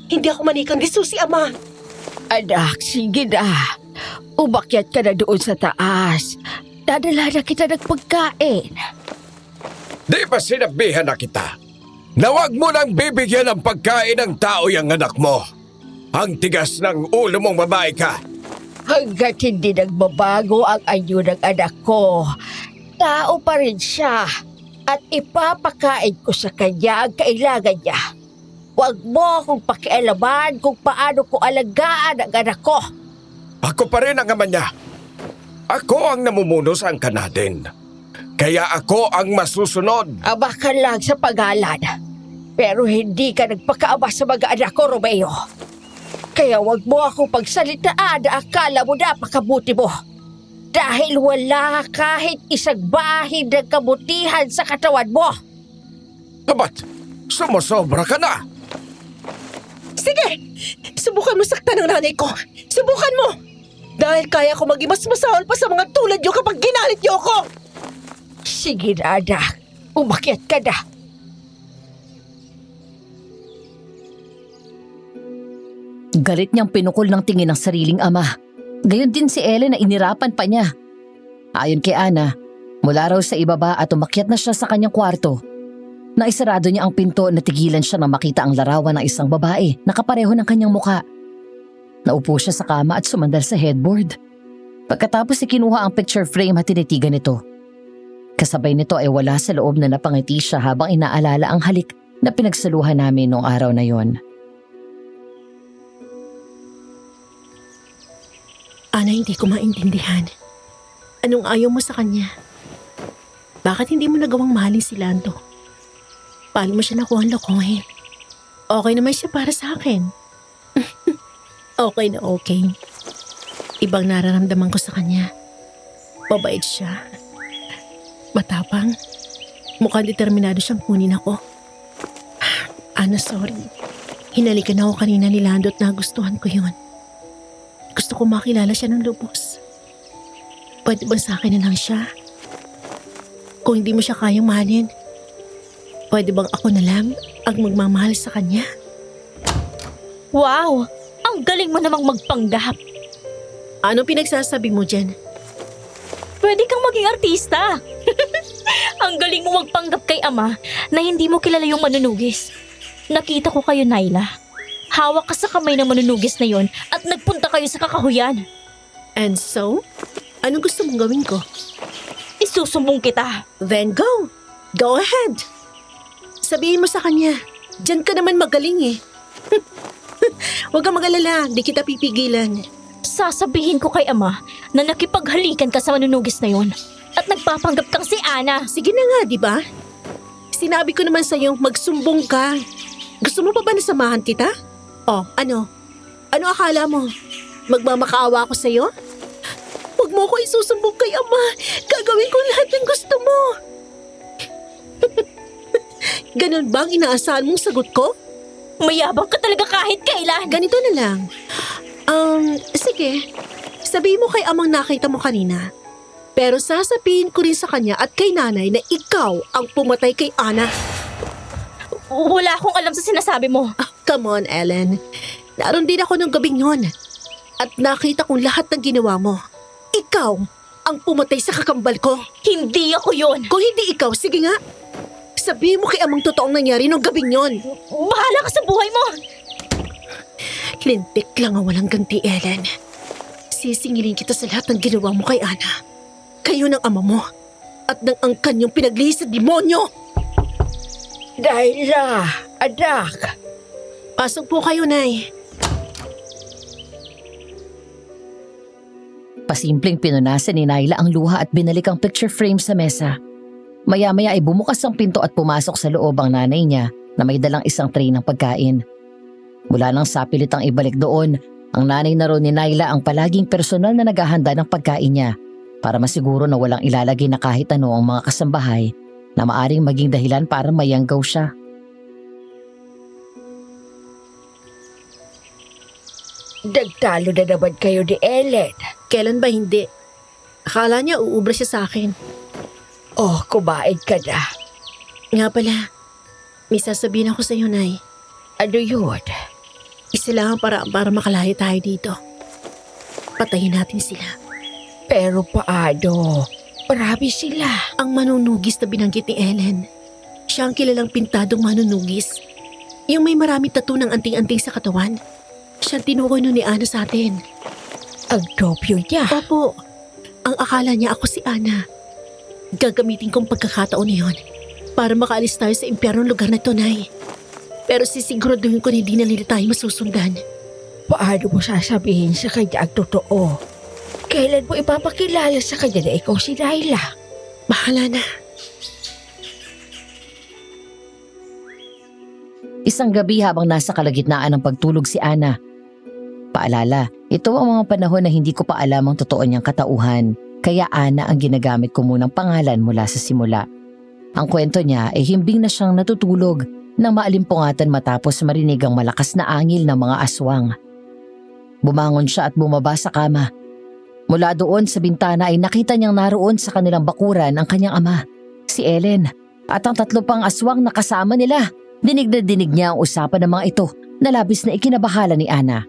Hindi ako manikang Susi, Ama.
Anak, sige na. Umakyat ka na doon sa taas. Dadala na kita ng pagkain.
Di ba sinabihan na kita na huwag mo nang bibigyan ng pagkain ng tao yung anak mo? Ang tigas ng ulo mong babae ka.
Hanggat hindi nagbabago ang anyo ng anak ko, tao pa rin siya at ipapakain ko sa kanya ang kailangan niya. Huwag mo akong pakialaman kung paano ko alagaan ang anak ko.
Ako pa rin ang ama niya. Ako ang namumuno sa angkan natin. Kaya ako ang masusunod.
Ama ka lang sa pangalan, pero hindi ka nagpakaama sa mga anak ko, Romeo. Kaya huwag mo akong pagsalitaan na akala mo napakabuti mo. Dahil wala kahit isang bahid ng kabutihan sa katawan mo.
Abat, sumusobra ka na.
Sige! Subukan mo saktan ng nanay ko. Subukan mo! Dahil kaya ko maging mas masahol pa sa mga tulad niyo kapag ginalit niyo ako!
Sige na, anak. Umakyat ka na.
Galit niyang pinukol ng tingin ng sariling ama. Gayon din si Ellen na inirapan pa niya. Ayon kay Ana, mula raw sa ibaba at umakyat na siya sa kanyang kwarto. Naisarado niya ang pinto na tigilan siya na makita ang larawan ng isang babae na kapareho ng kanyang muka. Naupo siya sa kama at sumandal sa headboard. Pagkatapos ikinuha ang picture frame at tinitigan ito. Kasabay nito ay wala sa loob na napangiti siya habang inaalala ang halik na pinagsaluhan namin noong araw na yon.
Ana, hindi ko maintindihan. Anong ayaw mo sa kanya? Bakit hindi mo nagawang mahalin si Lando? Paano mo siya nakuha lokohin? Okay naman siya para sa akin. Okay na okay. Ibang nararamdaman ko sa kanya. Mabait siya. Matapang. Mukhang determinado siyang kunin ako. Ana, sorry. Hinalikan ako kanina ni Lando at nagustuhan ko yun. Gusto ko makilala siya ng lubos. Pwede ba sa akin na lang siya? Kung hindi mo siya kayang mahalin, pwede bang ako na lang ang magmamahal sa kanya?
Wow! Ang galing mo namang magpanggap.
Anong pinagsasabi mo dyan?
Pwede kang maging artista. Ang galing mo magpanggap kay ama na hindi mo kilala yung manunugis. Nakita ko kayo, Naila. Hawak ka sa kamay ng manunugis na yon at nagpunta kayo sa kakahuyan.
And so, anong gusto mong gawin ko?
Isusumbong kita.
Then go. Go ahead. Sabihin mo sa kanya, diyan ka naman magaling eh. Huwag kang mag-alala, di kita pipigilan.
Sasabihin ko kay ama na nakipaghalikan ka sa manunugis na yon at nagpapanggap kang si Ana.
Sige na nga, di ba? Sinabi ko naman sa'yo, magsumbong ka. Gusto mo pa ba nasamahan kita? Oh, ano? Ano akala mo? Magmamakaawa ako sa'yo? Huwag mo ko isusumbong kay ama. Gagawin ko lahat ng gusto mo. Ganun ba ang inaasahan mong sagot ko?
Mayabang ka talaga kahit kailan.
Ganito na lang. Sige. Sabihin mo kay amang nakita mo kanina. Pero sasabihin ko rin sa kanya at kay nanay na ikaw ang pumatay kay Ana.
Wala akong alam sa sinasabi mo.
Come on, Ellen. Naroon din ako nung gabing yon. At nakita kong lahat ng ginawa mo. Ikaw ang pumatay sa kakambal ko.
Hindi ako yon.
Kung hindi ikaw, sige nga. Sabihin mo kay amang totoong nangyari nung gabing yon.
Bahala ka sa buhay mo.
Lintik lang ang walang ganti, Ellen. Sisingilin kita sa lahat ng ginawa mo kay Ana. Kayo ng ama mo at ng angkan yung pinaglihis sa demonyo.
Naila, anak.
Pasok po kayo, Nay.
Pasimpleng pinunasan ni Naila ang luha at binalik ang picture frame sa mesa. Maya-maya ay bumukas ang pinto at pumasok sa loob ang nanay niya na may dalang isang tray ng pagkain. Mula nang sapilitang ibalik doon, ang nanay na ron ni Naila ang palaging personal na naghahanda ng pagkain niya para masiguro na walang ilalagay na kahit ano ang mga kasambahay na maaring maging dahilan para mayanggaw siya.
Nagtalo na naman kayo ni Ellen.
Kailan ba hindi? Akala niya uubra siya sa akin.
Oh, kumain ka na.
Nga pala, may sasabihin ako sa iyo, Nay.
Ano yun?
Isa lang ang paraan para makalaya tayo dito. Patayin natin sila.
Pero paano? Marami sila.
Ang manunugis na binanggit ni Ellen. Siya ang kilalang pintadong manunugis. Yung may maraming tattoo ng anting-anting sa katawan. Siya ang tinukoy nun ni Ana sa atin.
Ang nobyo niya.
Opo, ang akala niya ako si Ana. Gagamitin kong pagkakataon na yun para makaalis tayo sa impyernong lugar na ito, Nay. Pero sisiguraduhin ko na hindi na nila tayo masusundan.
Paano mo sasabihin sa kanya ang totoo? Kailan mo ipapakilala sa kanya na ikaw si Naila?
Bahala na.
Isang gabi habang nasa kalagitnaan ng pagtulog si Ana. Paalala, ito ang mga panahon na hindi ko pa alam ang totoo niyang katauhan. Kaya Ana ang ginagamit ko munang pangalan mula sa simula. Ang kwento niya ay himbing na siyang natutulog nang maalimpungatan matapos marinig ang malakas na angil ng mga aswang. Bumangon siya at bumaba sa kama. Mula doon sa bintana ay nakita niyang naroon sa kanilang bakuran ang kanyang ama, si Ellen, at ang 3 pang aswang na kasama nila. Dinig na dinig niya ang usapan ng mga ito na labis na ikinabahala ni Ana.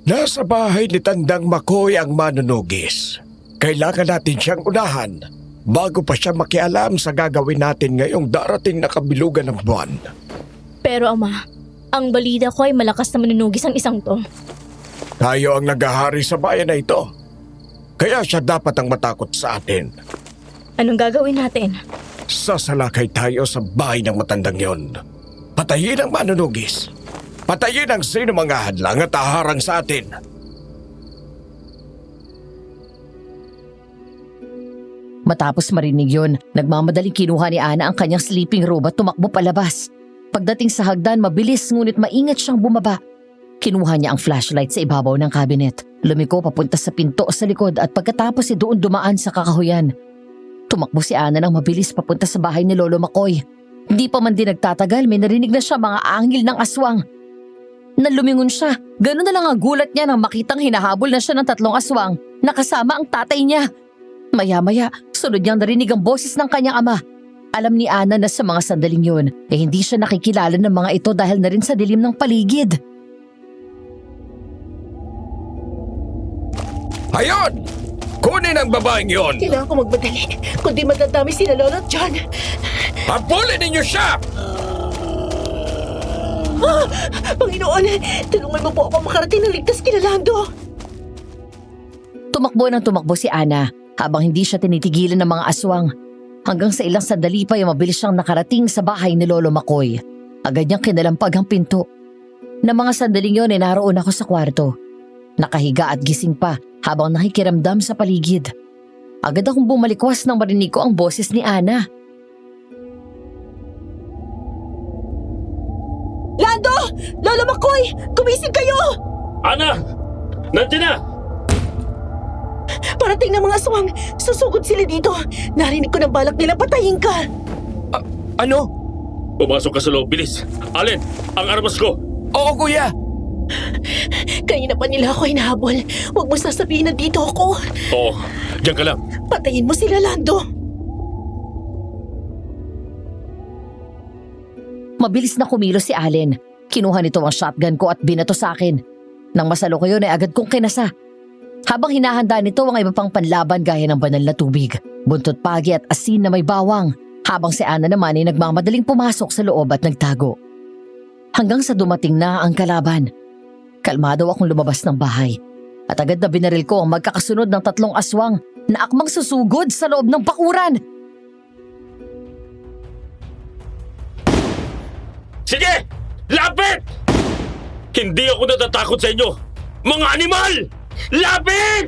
Nasa bahay ni Tandang Makoy ang manunugis. Kailangan natin siyang unahan bago pa siya makialam sa gagawin natin ngayong darating na kabilugan ng buwan.
Pero ama, ang balita ko ay malakas na manunugis ang isang to.
Tayo ang naghahari sa bayan na ito. Kaya siya dapat ang matakot sa atin.
Anong gagawin natin?
Sasalakay tayo sa bahay ng matandang yon. Patayin ang manunugis. Patayin ang sino mga hadlang at haharang sa atin.
Matapos marinig yun, nagmamadaling kinuha ni Ana ang kanyang sleeping robe at tumakbo palabas. Pagdating sa hagdan, mabilis ngunit maingat siyang bumaba. Kinuha niya ang flashlight sa ibabaw ng cabinet. Lumiko papunta sa pinto sa likod at pagkatapos doon dumaan sa kakahuyan. Tumakbo si Ana ng mabilis papunta sa bahay ni Lolo Makoy. Hindi pa man din nagtatagal, may narinig na siya mga angil ng aswang. Nalumingon siya. Ganun na lang ang gulat niya nang makitang hinahabol na siya ng 3 aswang na kasama ang tatay niya. Maya-maya, sunod niyang narinig ang boses ng kanyang ama. Alam ni Ana na sa mga sandaling yun, hindi siya nakikilala ng mga ito dahil na rin sa dilim ng paligid.
Ayon! Kunin ang babaeng yon!
Kailangan ko magmadali. Kundi madadami sila Lola at John.
Habulin ninyo siya!
Panginoon, tulungan mo po ako makarating ng ligtas kina Lando.
Tumakbo ng tumakbo si Ana habang hindi siya tinitigilan ng mga aswang. Hanggang sa ilang sandali pa ay mabilis siyang nakarating sa bahay ni Lolo Makoy. Agad niyang kinalampag ang pinto. Na mga sandaling yun ay naroon ako sa kwarto. Nakahiga at gising pa habang nakikiramdam sa paligid. Agad akong bumalikwas nang marinig ko ang boses ni Ana.
Lando! Lola Makoy! Gumising kayo!
Ana! Nandiyan na!
Parating ng mga aswang. Susugod sila dito. Narinig ko ng balak nila patayin ka.
Ano?
Pumasok ka sa loob, bilis. Allen, ang armas ko.
Oo, kuya.
Kanina pa nila ako hinahabol. Huwag mo sasabihin na dito ako.
Oo, diyan ka lang.
Patayin mo sila, Lando.
Mabilis na kumilos si Allen. Kinuha nito ang shotgun ko at binato sa akin. Nang masalo ko yun ay agad kong kinasa. Habang hinahanda nito ang iba pang panlaban gaya ng banal na tubig, buntot pagi at asin na may bawang, habang si Ana naman ay nagmamadaling pumasok sa loob at nagtago. Hanggang sa dumating na ang kalaban. Kalmado akong lumabas ng bahay at agad na binaril ko ang magkakasunod ng 3 aswang na akmang susugod sa loob ng bakuran.
Sige! Lapit! Hindi ako natatakot sa inyo! Mga animal! Lapit!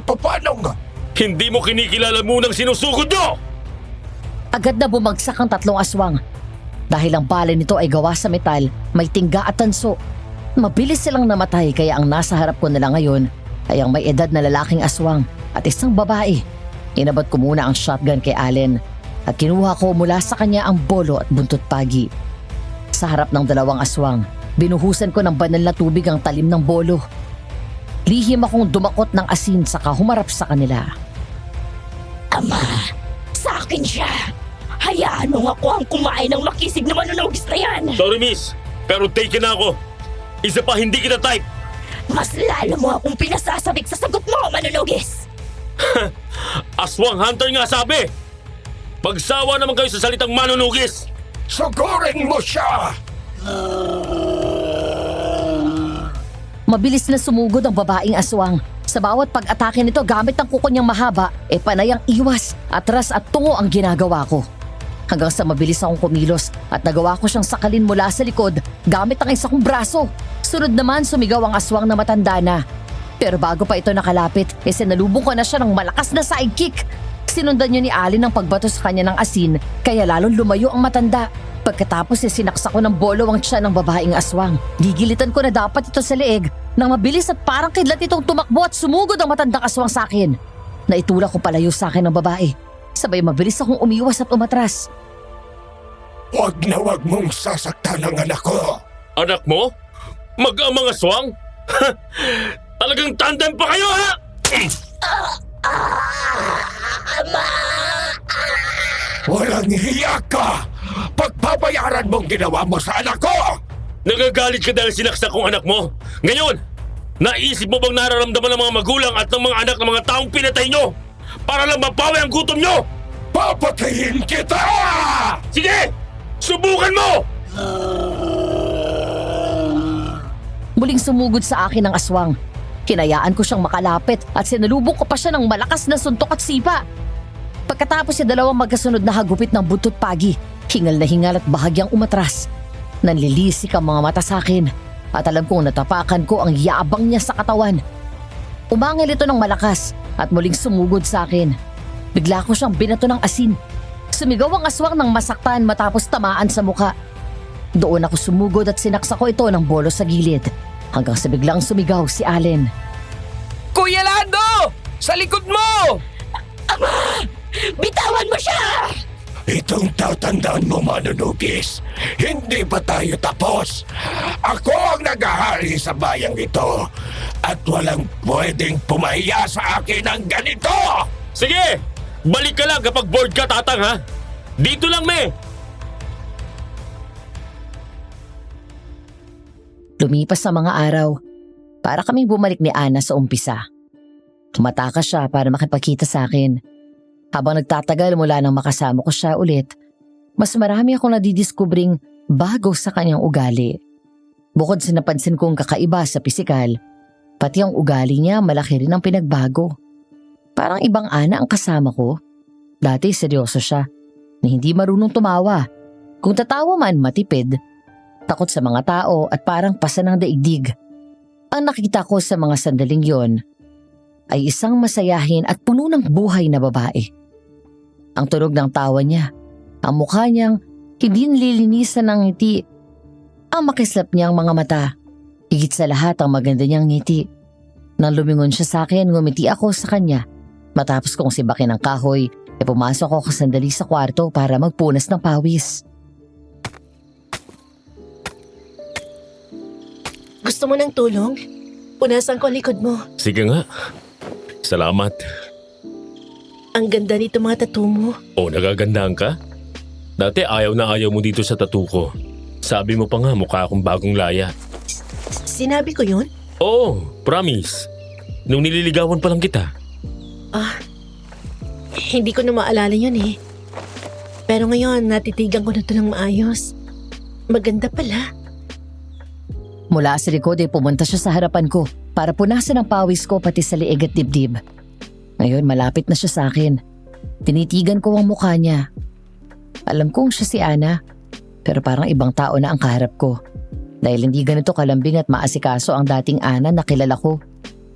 Paano nga?
Hindi mo kinikilala munang sinusugod nyo!
Agad na bumagsak ang 3 aswang. Dahil ang bala nito ay gawa sa metal, may tingga at tanso. Mabilis silang namatay kaya ang nasa harap ko nila ngayon ay ang may edad na lalaking aswang at isang babae. Inabot ko muna ang shotgun kay Allen at kinuha ko mula sa kanya ang bolo at buntot pagi. Sa harap ng 2 aswang, binuhusan ko ng banal na tubig ang talim ng bolo. Lihim akong dumakot ng asin saka humarap sa kanila.
Ama, sa akin siya. Hayaan mo ako ang kumain ng makisig na manunugis na yan.
Sorry miss, pero taken na ako. Isa pa hindi kita type.
Mas lalo mo akong pinasasabik sa sagot mo, manunugis.
Aswang hunter nga sabi. Pagsawa naman kayo sa salitang manunugis.
Sugurin mo siya!
Mabilis na sumugod ang babaeng aswang. Sa bawat pag-atake nito gamit ang kuko niyang mahaba, panayang iwas, atras at tungo ang ginagawa ko. Hanggang sa mabilis akong kumilos at nagawa ko siyang sakalin mula sa likod gamit ang isa kong braso. Sunod naman sumigaw ang aswang na matanda na. Pero bago pa ito nakalapit, sinalubong ko na siya ng malakas na sidekick. Sinundan niyo ni Allen ang pagbato sa kanya ng asin kaya lalong lumayo ang matanda. Pagkatapos sinaksak ko ng bolo ang tiyan ng babaeng aswang. Gigilitan ko na dapat ito sa leeg nang mabilis at parang kidlat itong tumakbo at sumugod ang matandang aswang sa akin. Naitulak ko palayo sa akin ng babae. Sabay mabilis akong umiwas at umatras.
Huwag na huwag mong sasaktan ang anak ko!
Anak mo? Mag-amang aswang? Talagang tandem pa kayo ha?
Walang hiya ka! Pagbabayaran mong ginawa mo sa anak ko!
Nagagalit ka dahil sinaksak kong anak mo. Ngayon, naisip mo bang nararamdaman ng mga magulang at ng mga anak ng mga taong pinatay nyo? Para lang mapawi ang gutom nyo?
Papatayin kita!
Sige! Subukan mo!
Muling sumugod sa akin ang aswang. Hinayaan ko siyang makalapit at sinalubong ko pa siya ng malakas na suntok at sipa. Pagkatapos sa 2 magkasunod na hagupit ng buntot pagi, hingal na hingal at bahagyang umatras. Nanlilisik ang mga mata sa akin at alam kong natapakan ko ang yabang niya sa katawan. Umangil ito ng malakas at muling sumugod sa akin. Bigla ko siyang binato ng asin. Sumigaw ang aswang ng masaktan matapos tamaan sa muka. Doon ako sumugod at sinaksak ko ito ng bolo sa gilid. Hanggang sa biglang sumigaw si Allen.
Kuya Lando! Sa likod mo!
Bitawan mo siya!
Itong tatandaan mo, manunugis. Hindi pa tayo tapos. Ako ang nag-ahari sa bayang ito. At walang pwedeng pumahiya sa akin ng ganito!
Sige! Balik ka lang kapag bored ka, tatang ha? Dito lang, me!
Lumipas sa mga araw, para kaming bumalik ni Ana sa umpisa. Tumatakas siya para makipagkita sa akin. Habang nagtatagal mula nang makasama ko siya ulit, mas marami akong nadidiskubring bago sa kanyang ugali. Bukod sa napansin kong kakaiba sa pisikal, pati ang ugali niya malaki rin ang pinagbago. Parang ibang Ana ang kasama ko. Dati seryoso siya, na hindi marunong tumawa. Kung tatawa man matipid, takot sa mga tao at parang pasa ng daigdig. Ang nakita ko sa mga sandaling yon ay isang masayahin at puno ng buhay na babae. Ang tunog ng tawa niya, ang mukha niyang hindi nililinisan ng ngiti, ang makislap niyang mga mata, higit sa lahat ang maganda niyang ngiti. Nang lumingon siya sa akin, ngumiti ako sa kanya. Matapos kong sibakin ang kahoy, pumasok ako sandali sa kwarto para magpunas ng pawis.
Gusto mo ng tulong? Punasan ko ang likod mo.
Sige nga. Salamat.
Ang ganda nito mga tattoo mo.
O, nagagandaan ka? Dati ayaw na ayaw mo dito sa tattoo ko. Sabi mo pa nga mukha akong bagong laya.
Sinabi ko yun?
Oo, promise. Nung nililigawan pa lang kita.
Hindi ko na maalala yun eh. Pero ngayon, natitigan ko na ito ng maayos. Maganda pala.
Mula sa likod ay pumunta siya sa harapan ko para punasan ang pawis ko pati sa liig at dibdib. Ngayon malapit na siya sa akin. Tinitigan ko ang mukha niya. Alam kong siya si Ana, pero parang ibang tao na ang kaharap ko. Dahil hindi ganito kalambing at maasikaso ang dating Ana na kilala ko.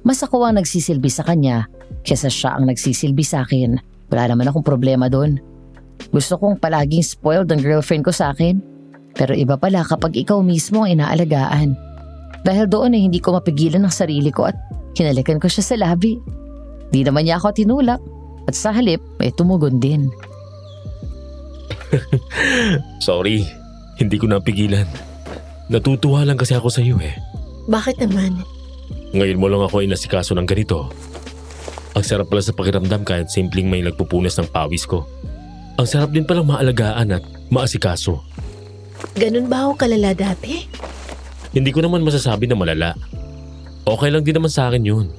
Mas ako ang nagsisilbi sa kanya kesa siya ang nagsisilbi sa akin. Wala naman akong problema doon. Gusto kong palaging spoiled ang girlfriend ko sa akin. Pero iba pala kapag ikaw mismo ang inaalagaan. Dahil doon ay hindi ko mapigilan ang sarili ko at hinalikan ko siya sa labi. Di naman niya ako tinulak at sa halip ay tumugon din.
Sorry, hindi ko napigilan. Natutuwa lang kasi ako sa iyo eh.
Bakit naman?
Ngayon mo lang ako inasikaso ng ganito. Ang sarap pala sa pakiramdam kahit simpleng may nagpupunas ng pawis ko. Ang sarap din palang maalagaan at maasikaso.
Ganun ba ako kalala dati?
Hindi ko naman masasabi na malala. Okay lang din naman sa akin yun.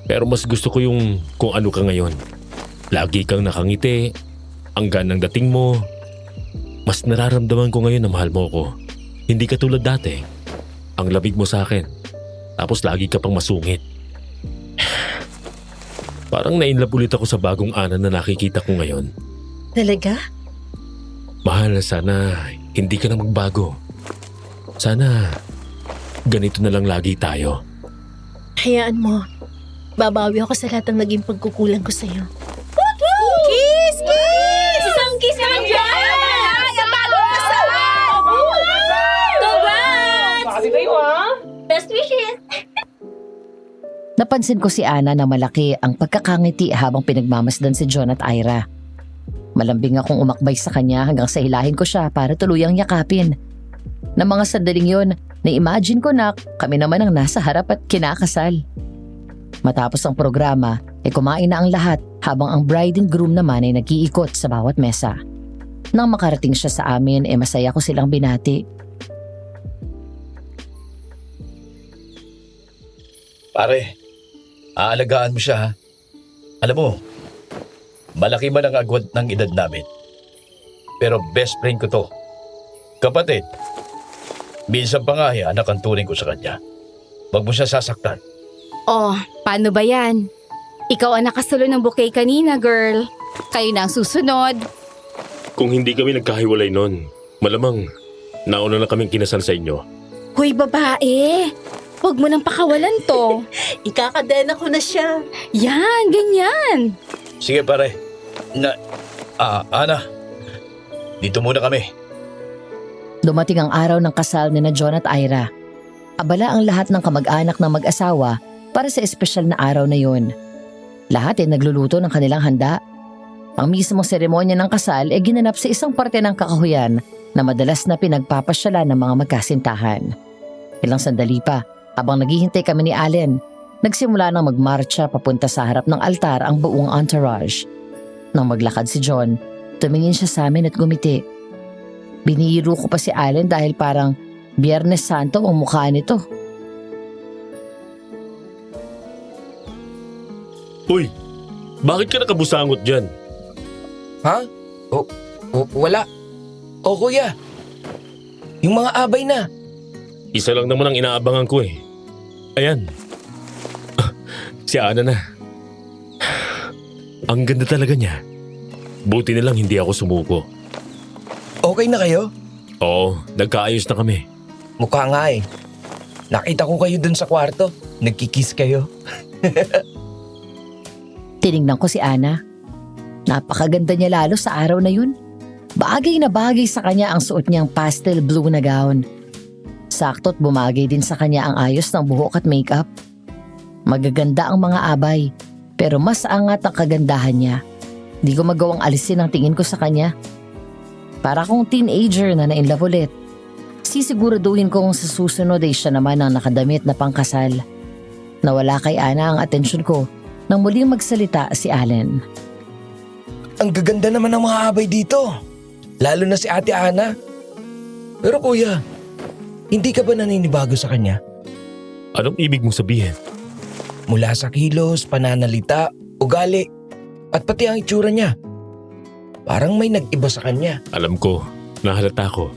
Pero mas gusto ko yung kung ano ka ngayon. Lagi kang nakangiti, ang ganang dating mo. Mas nararamdaman ko ngayon na mahal mo ko. Hindi ka tulad dati. Ang labig mo sa akin. Tapos lagi ka pang masungit. Parang nainlove ulit ako sa bagong Ana na nakikita ko ngayon.
Talaga?
Mahal, sana hindi ka na magbago. Sana ganito na lang lagi tayo.
Hayaan mo. Babawi ako sa lahat ng naging pagkukulang ko sa'yo.
Kiss! Kiss! Isang kiss naman dyan! Congrats! Best wishes!
Napansin ko si Ana na malaki ang pagkakangiti habang pinagmamasdan si John at Ira. Malambing akong umakbay sa kanya hanggang sa hilahin ko siya para tuluyang yakapin. Na mga sandaling yon, na-imagine ko na kami naman ang nasa harap at kinakasal. Matapos ang programa, kumain na ang lahat habang ang bride and groom naman ay nag-iikot sa bawat mesa. Nang makarating siya sa amin, masaya ko silang binati.
Pare, aalagaan mo siya ha. Alam mo, malaki man ang agwat ng edad namin. Pero best friend ko to. Kapatid, minsan pa nga anak ang turing ko sa kanya. Huwag mo siya sasaktan.
Oh, paano ba yan? Ikaw ang nakasulo ng bouquet kanina, girl. Kayo na ang susunod.
Kung hindi kami nagkahiwalay nun, malamang nauna na kaming kinasal sa inyo.
Hoy, babae. Huwag mo nang pakawalan to.
Ikakadena ko na siya.
Yan, ganyan.
Sige pare. Ana, dito muna kami.
Dumating ang araw ng kasal ni na John at Ira. Abala ang lahat ng kamag-anak ng mag-asawa para sa espesyal na araw na yon. Lahat nagluluto ng kanilang handa. Ang mismong seremonya ng kasal ginanap sa isang parte ng kakahuyan na madalas na pinagpapasyalan ng mga magkasintahan. Ilang sandali pa, habang naghihintay kami ni Allen, nagsimula nang magmarcha papunta sa harap ng altar ang buong entourage. Nang maglakad si John, tumingin siya sa amin at gumiti. Binihiro ko pa si Allen dahil parang Biyernes Santo ang mukha nito.
Uy, bakit ka nakabusangot dyan?
Ha? Wala. O kuya, yung mga abay na.
Isa lang naman ang inaabangan ko eh. Ayan. Si Ana na. Ang ganda talaga niya. Buti na lang hindi ako sumuko.
Okay na kayo?
Oo, nagkaayos na kami.
Mukha nga eh. Nakita ko kayo dun sa kwarto. Nagkikiss kayo.
Tinignan ko si Ana. Napakaganda niya lalo sa araw na yun. Bagay na bagay sa kanya ang suot niyang pastel blue na gown. Sakto't bumagay din sa kanya ang ayos ng buhok at makeup. Magaganda ang mga abay, pero mas angat ang kagandahan niya. Di ko magawang alisin ang tingin ko sa kanya. Para akong teenager na na-inlove ulit. Sisiguraduhin kong sa susunod ay siya naman ang nakadamit na pangkasal. Nawala kay Ana ang atensyon ko nang muling magsalita si Allen.
Ang gaganda naman ng mga abay dito. Lalo na si Ate Ana. Pero kuya, hindi ka ba naninibago sa kanya?
Anong ibig mong sabihin?
Mula sa kilos, pananalita, ugali, at pati ang itsura niya. Parang may nag-iba sa kanya.
Alam ko, nahalata ko.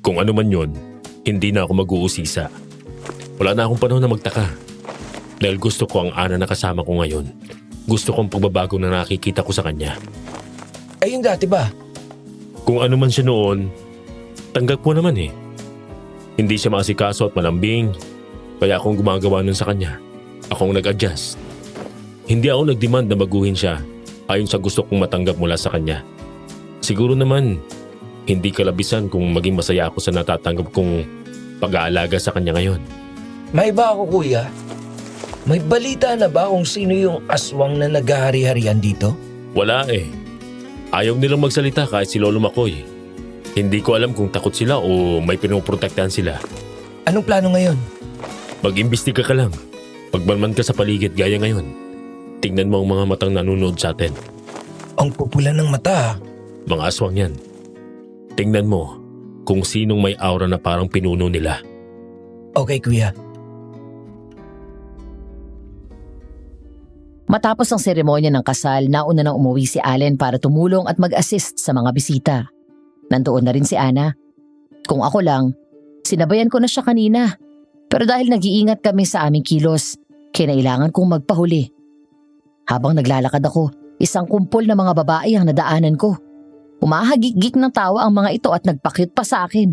Kung ano man yon, hindi na ako mag-uusisa. Wala na akong panahon na magtaka. Dahil gusto ko ang Ana na kasama ko ngayon. Gusto kong pagbabago na nakikita ko sa kanya.
Ay yung dati ba?
Kung ano man siya noon, tanggap mo naman eh. Hindi siya maasikaso at malambing, kaya akong gumagawa nun sa kanya. Akong nag-adjust. Hindi ako nag-demand na baguhin siya ayon sa gusto kong matanggap mula sa kanya. Siguro naman, hindi kalabisan kung maging masaya ako sa natatanggap kong pag-aalaga sa kanya ngayon.
May ba ako kuya? May balita na ba kung sino yung aswang na naghahari-harian dito?
Wala eh. Ayaw nilang magsalita kahit si Lolo Makoy. Hindi ko alam kung takot sila o may pinoprotektahan sila.
Anong plano ngayon?
Mag-imbestiga ka lang. Pagmanman ka sa paligid gaya ngayon. Tingnan mo ang mga matang nanonood sa atin.
Ang pupula ng mata.
Mga aswang yan. Tingnan mo kung sinong may aura na parang pinuno nila.
Okay kuya.
Matapos ang seremonya ng kasal, nauna nang umuwi si Allen para tumulong at mag-assist sa mga bisita. Nandoon na rin si Ana. Kung ako lang, sinabayan ko na siya kanina. Pero dahil nag-iingat kami sa aming kilos, kinailangan kong magpahuli. Habang naglalakad ako, isang kumpol na mga babae ang nadaanan ko. Umahagik-gik ng tawa ang mga ito at nagpakit pa sa akin.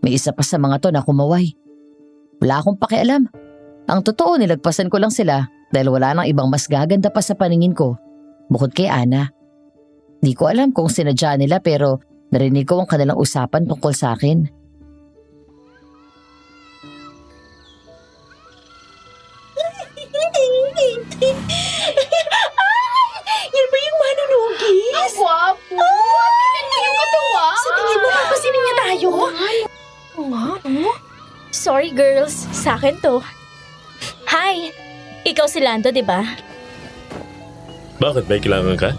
May isa pa sa mga to na kumaway. Wala akong pakialam. Ang totoo, nilagpasan ko lang sila dahil wala nang ibang mas gaganda pa sa paningin ko bukod kay Ana. Di ko alam kung sinadya nila pero narinig ko ang kanilang usapan tungkol sa akin.
Yan ba yung manunugis?
Ang gwapo! Tingnan mo yung katawan!
Sa tingin mo, papasinin niya tayo?
Sorry girls, sa akin to. Hi! Ikaw si Lando, di ba?
Bakit? May kailangan ka?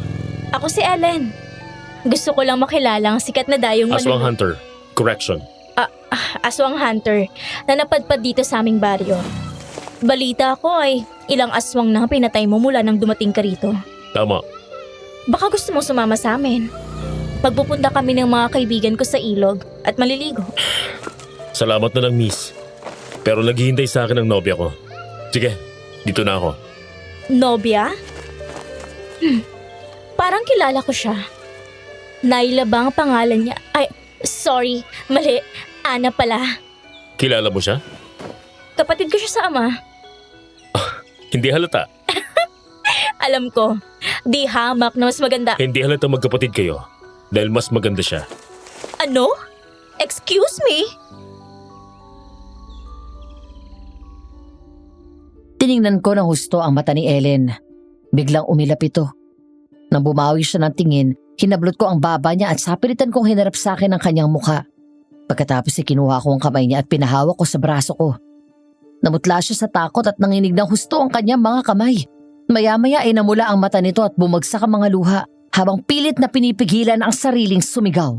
Ako si Ellen. Gusto ko lang makilala ang sikat na dayong
Aswang Hunter. Correction.
Aswang Hunter na napadpad dito sa aming baryo. Balita ko ay ilang aswang na pinatay mo mula nang dumating ka rito.
Tama.
Baka gusto mo sumama sa amin. Pagpupunta kami ng mga kaibigan ko sa ilog at maliligo.
Salamat na lang, miss. Pero naghihintay sa akin ang nobya ko. Sige, dito na ako.
Nobya? Parang kilala ko siya. Naila ba ang pangalan niya? Ay, sorry, mali. Ana pala.
Kilala mo siya?
Kapatid ko siya sa ama.
Hindi halata.
Alam ko, di hamak na mas maganda.
Hindi halata magkapatid kayo. Dahil mas maganda siya.
Ano? Excuse me?
Tiningnan ko ng husto ang mata ni Ellen. Biglang umilap ito. Nang bumawi siya ng tingin, hinablot ko ang baba niya at sapilitan kong hinarap sa akin ang kanyang mukha. Pagkatapos kinuha ko ang kamay niya at pinahawak ko sa braso ko. Namutla siya sa takot at nanginig ng husto ang kanyang mga kamay. Maya-maya ay namula ang mata nito at bumagsak ang mga luha habang pilit na pinipigilan ang sariling sumigaw.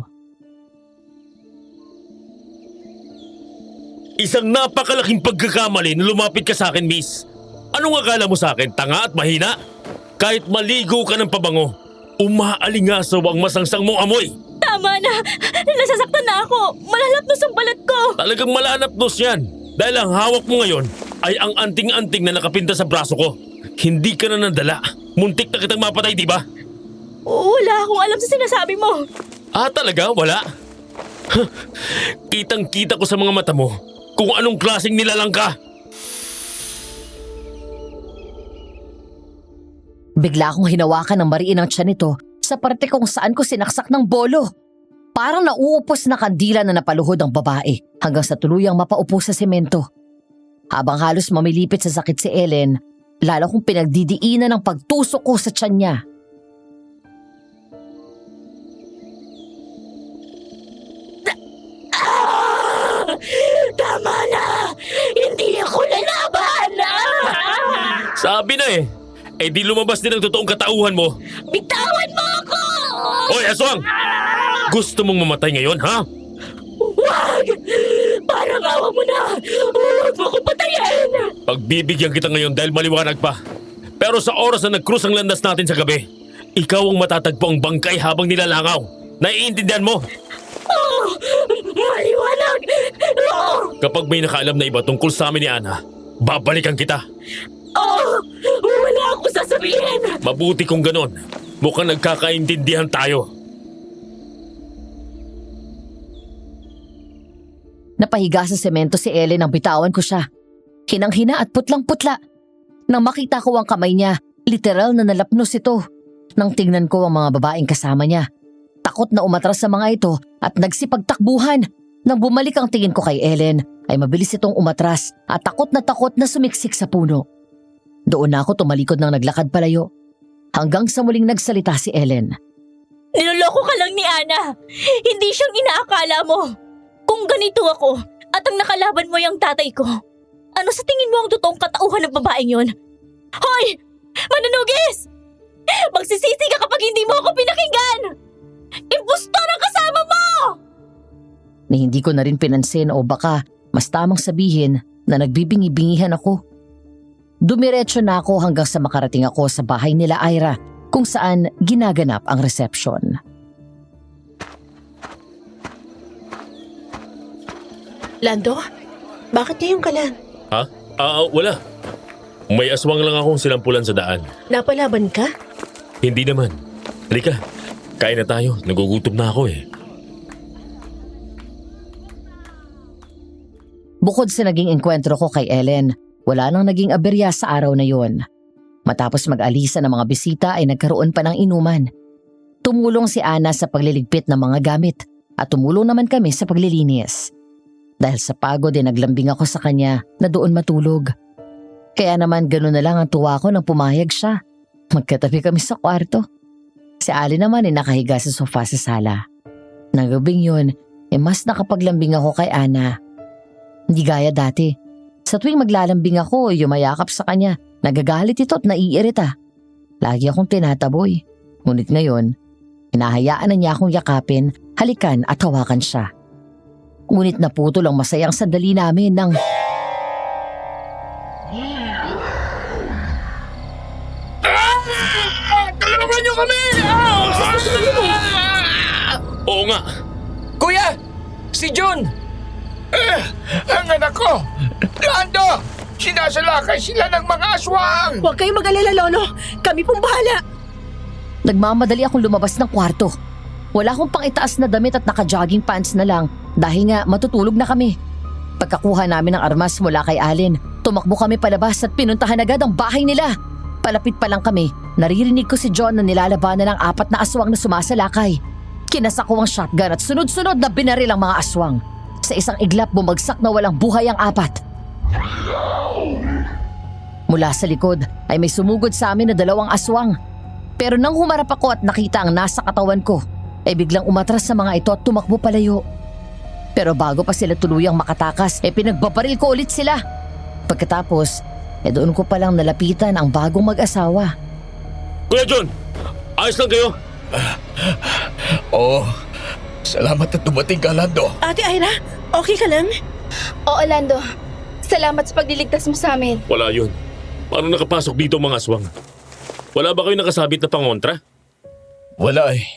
Isang napakalaking pagkakamali na lumapit ka sa akin, miss. Anong akala mo sa akin? Tanga at mahina? Kahit maligo ka ng pabango, umaalingasaw ang masangsang mong amoy.
Tama na! Nasasaktan na ako! Malalapnos ang balat ko!
Talagang malalapnos yan. Dahil ang hawak mo ngayon ay ang anting-anting na nakapinta sa braso ko. Hindi ka na nandala. Muntik na kitang mapatay, di ba?
Wala akong alam sa sinasabi mo.
Ah, talaga? Wala? Kitang-kita ko sa mga mata mo kung anong klaseng nilalang ka.
Bigla akong hinawakan ng mariin ang tiyan nito sa parte kung saan ko sinaksak ng bolo. Parang nauupos na kandila na napaluhod ang babae hanggang sa tuluyang mapaupo sa semento. Habang halos mamilipit sa sakit si Ellen, lalo kong pinagdidiinan ng pagtusok ko sa tiyan niya.
Tama na! Hindi ako lalaban!
Sabi na eh. Eh di lumabas din ang totoong katauhan mo.
Bitawan mo ako!
Hoy, aswang! Gusto mong mamatay ngayon, ha?
Wag! Parang awa mo na! Huwag mo ko patayin!
Pagbibigyan kita ngayon dahil maliwanag pa. Pero sa oras na nag-cruise ang landas natin sa gabi, ikaw ang matatagpo ang bangkay habang nilalangaw. Naiintindihan mo?
Oh, maliwanag! Oh,
Kapag may nakaalam na iba tungkol sa amin ni Ana, babalikan kita.
oh, wala akong sasabihin!
Mabuti kung ganon. Mukhang nagkakaintindihan tayo.
Napahiga sa semento si Ellen nang bitawan ko siya. Hinang-hina at putlang-putla. Nang makita ko ang kamay niya, literal na nalapnos ito. Nang tingnan ko ang mga babaeng kasama niya, takot na umatras sa mga ito at nagsipagtakbuhan. Nang bumalik ang tingin ko kay Ellen, ay mabilis itong umatras at takot na sumiksik sa puno. Doon na ako tumalikod ng naglakad palayo. Hanggang sa muling nagsalita si Ellen.
Niloloko ka lang ni Ana. Hindi siyang inaakala mo. Kung ganito ako at ang nakalaban mo yung tatay ko, ano sa tingin mo ang totoong katauhan ng babaeng yon? Hoy! Manunugis! Magsisisi ka kapag hindi mo ako pinakinggan! Impostor ang kasama mo!
Na hindi ko na rin pinansin o baka mas tamang sabihin na nagbibingi-bingihan ako. Dumiretso na ako hanggang sa makarating ako sa bahay nila Ira kung saan ginaganap ang reception.
Lando, bakit ngayong ka lang?
Ha? Wala. May aswang lang akong sinampulan sa daan.
Napalaban ka?
Hindi naman. Halika, kain na tayo. Nagugutom na ako eh.
Bukod sa naging engkwentro ko kay Ellen, wala nang naging aberya sa araw na yon. Matapos mag-alisa ng mga bisita ay nagkaroon pa ng inuman. Tumulong si Ana sa pagliligpit ng mga gamit at tumulong naman kami sa paglilinis. Dahil sa pagod ay naglambing ako sa kanya na doon matulog. Kaya naman gano'n na lang ang tuwa ko nang pumayag siya. Magkatabi kami sa kwarto. Si Ali naman ay nakahiga sa sofa sa sala. Nang gabing yun, mas nakapaglambing ako kay Ana. Hindi gaya dati. Sa tuwing maglalambing ako, yumayakap sa kanya. Nagagalit ito at naiirita. Lagi akong tinataboy. Ngunit ngayon, hinahayaan na niya akong yakapin, halikan at hawakan siya. Ngunit naputol ang masayang sandali namin nang...
Tulungan niyo kami!
Oo nga.
Kuya! Si Jun!
Ang anak ko! Lando! Sinasalakay sila ng mga aswang!
Huwag kayong mag-alala, Lolo. Kami pong bahala.
Nagmamadali akong lumabas ng kwarto. Wala akong pang itaas na damit at naka-jogging pants na lang dahil nga matutulog na kami. Pagkakuha namin ng armas mula kay Allen, tumakbo kami palabas at pinuntahan agad ang bahay nila. Palapit pa lang kami, naririnig ko si John na nilalabanan ng 4 na aswang na sumasalakay. Kinasa ko ang shotgun at sunod-sunod na binaril ang mga aswang. Sa isang iglap bumagsak na walang buhay ang 4. Mula sa likod ay may sumugod sa amin na 2 aswang. Pero nang humarap ako at nakita ang nasa katawan ko, ay biglang umatras sa mga ito at tumakbo palayo. Pero bago pa sila tuluyang makatakas, pinagbabaril ko ulit sila. Pagkatapos, doon ko palang nalapitan ang bagong mag-asawa.
Kuya John, ayos lang kayo?
Oh, salamat na dumating ka, Lando.
Ate Ira, okay ka lang?
Oo, Lando. Salamat sa pagliligtas mo sa amin.
Wala yun. Paano nakapasok dito ang mga aswang? Wala ba kayo nakasabit na pangontra?
Wala eh.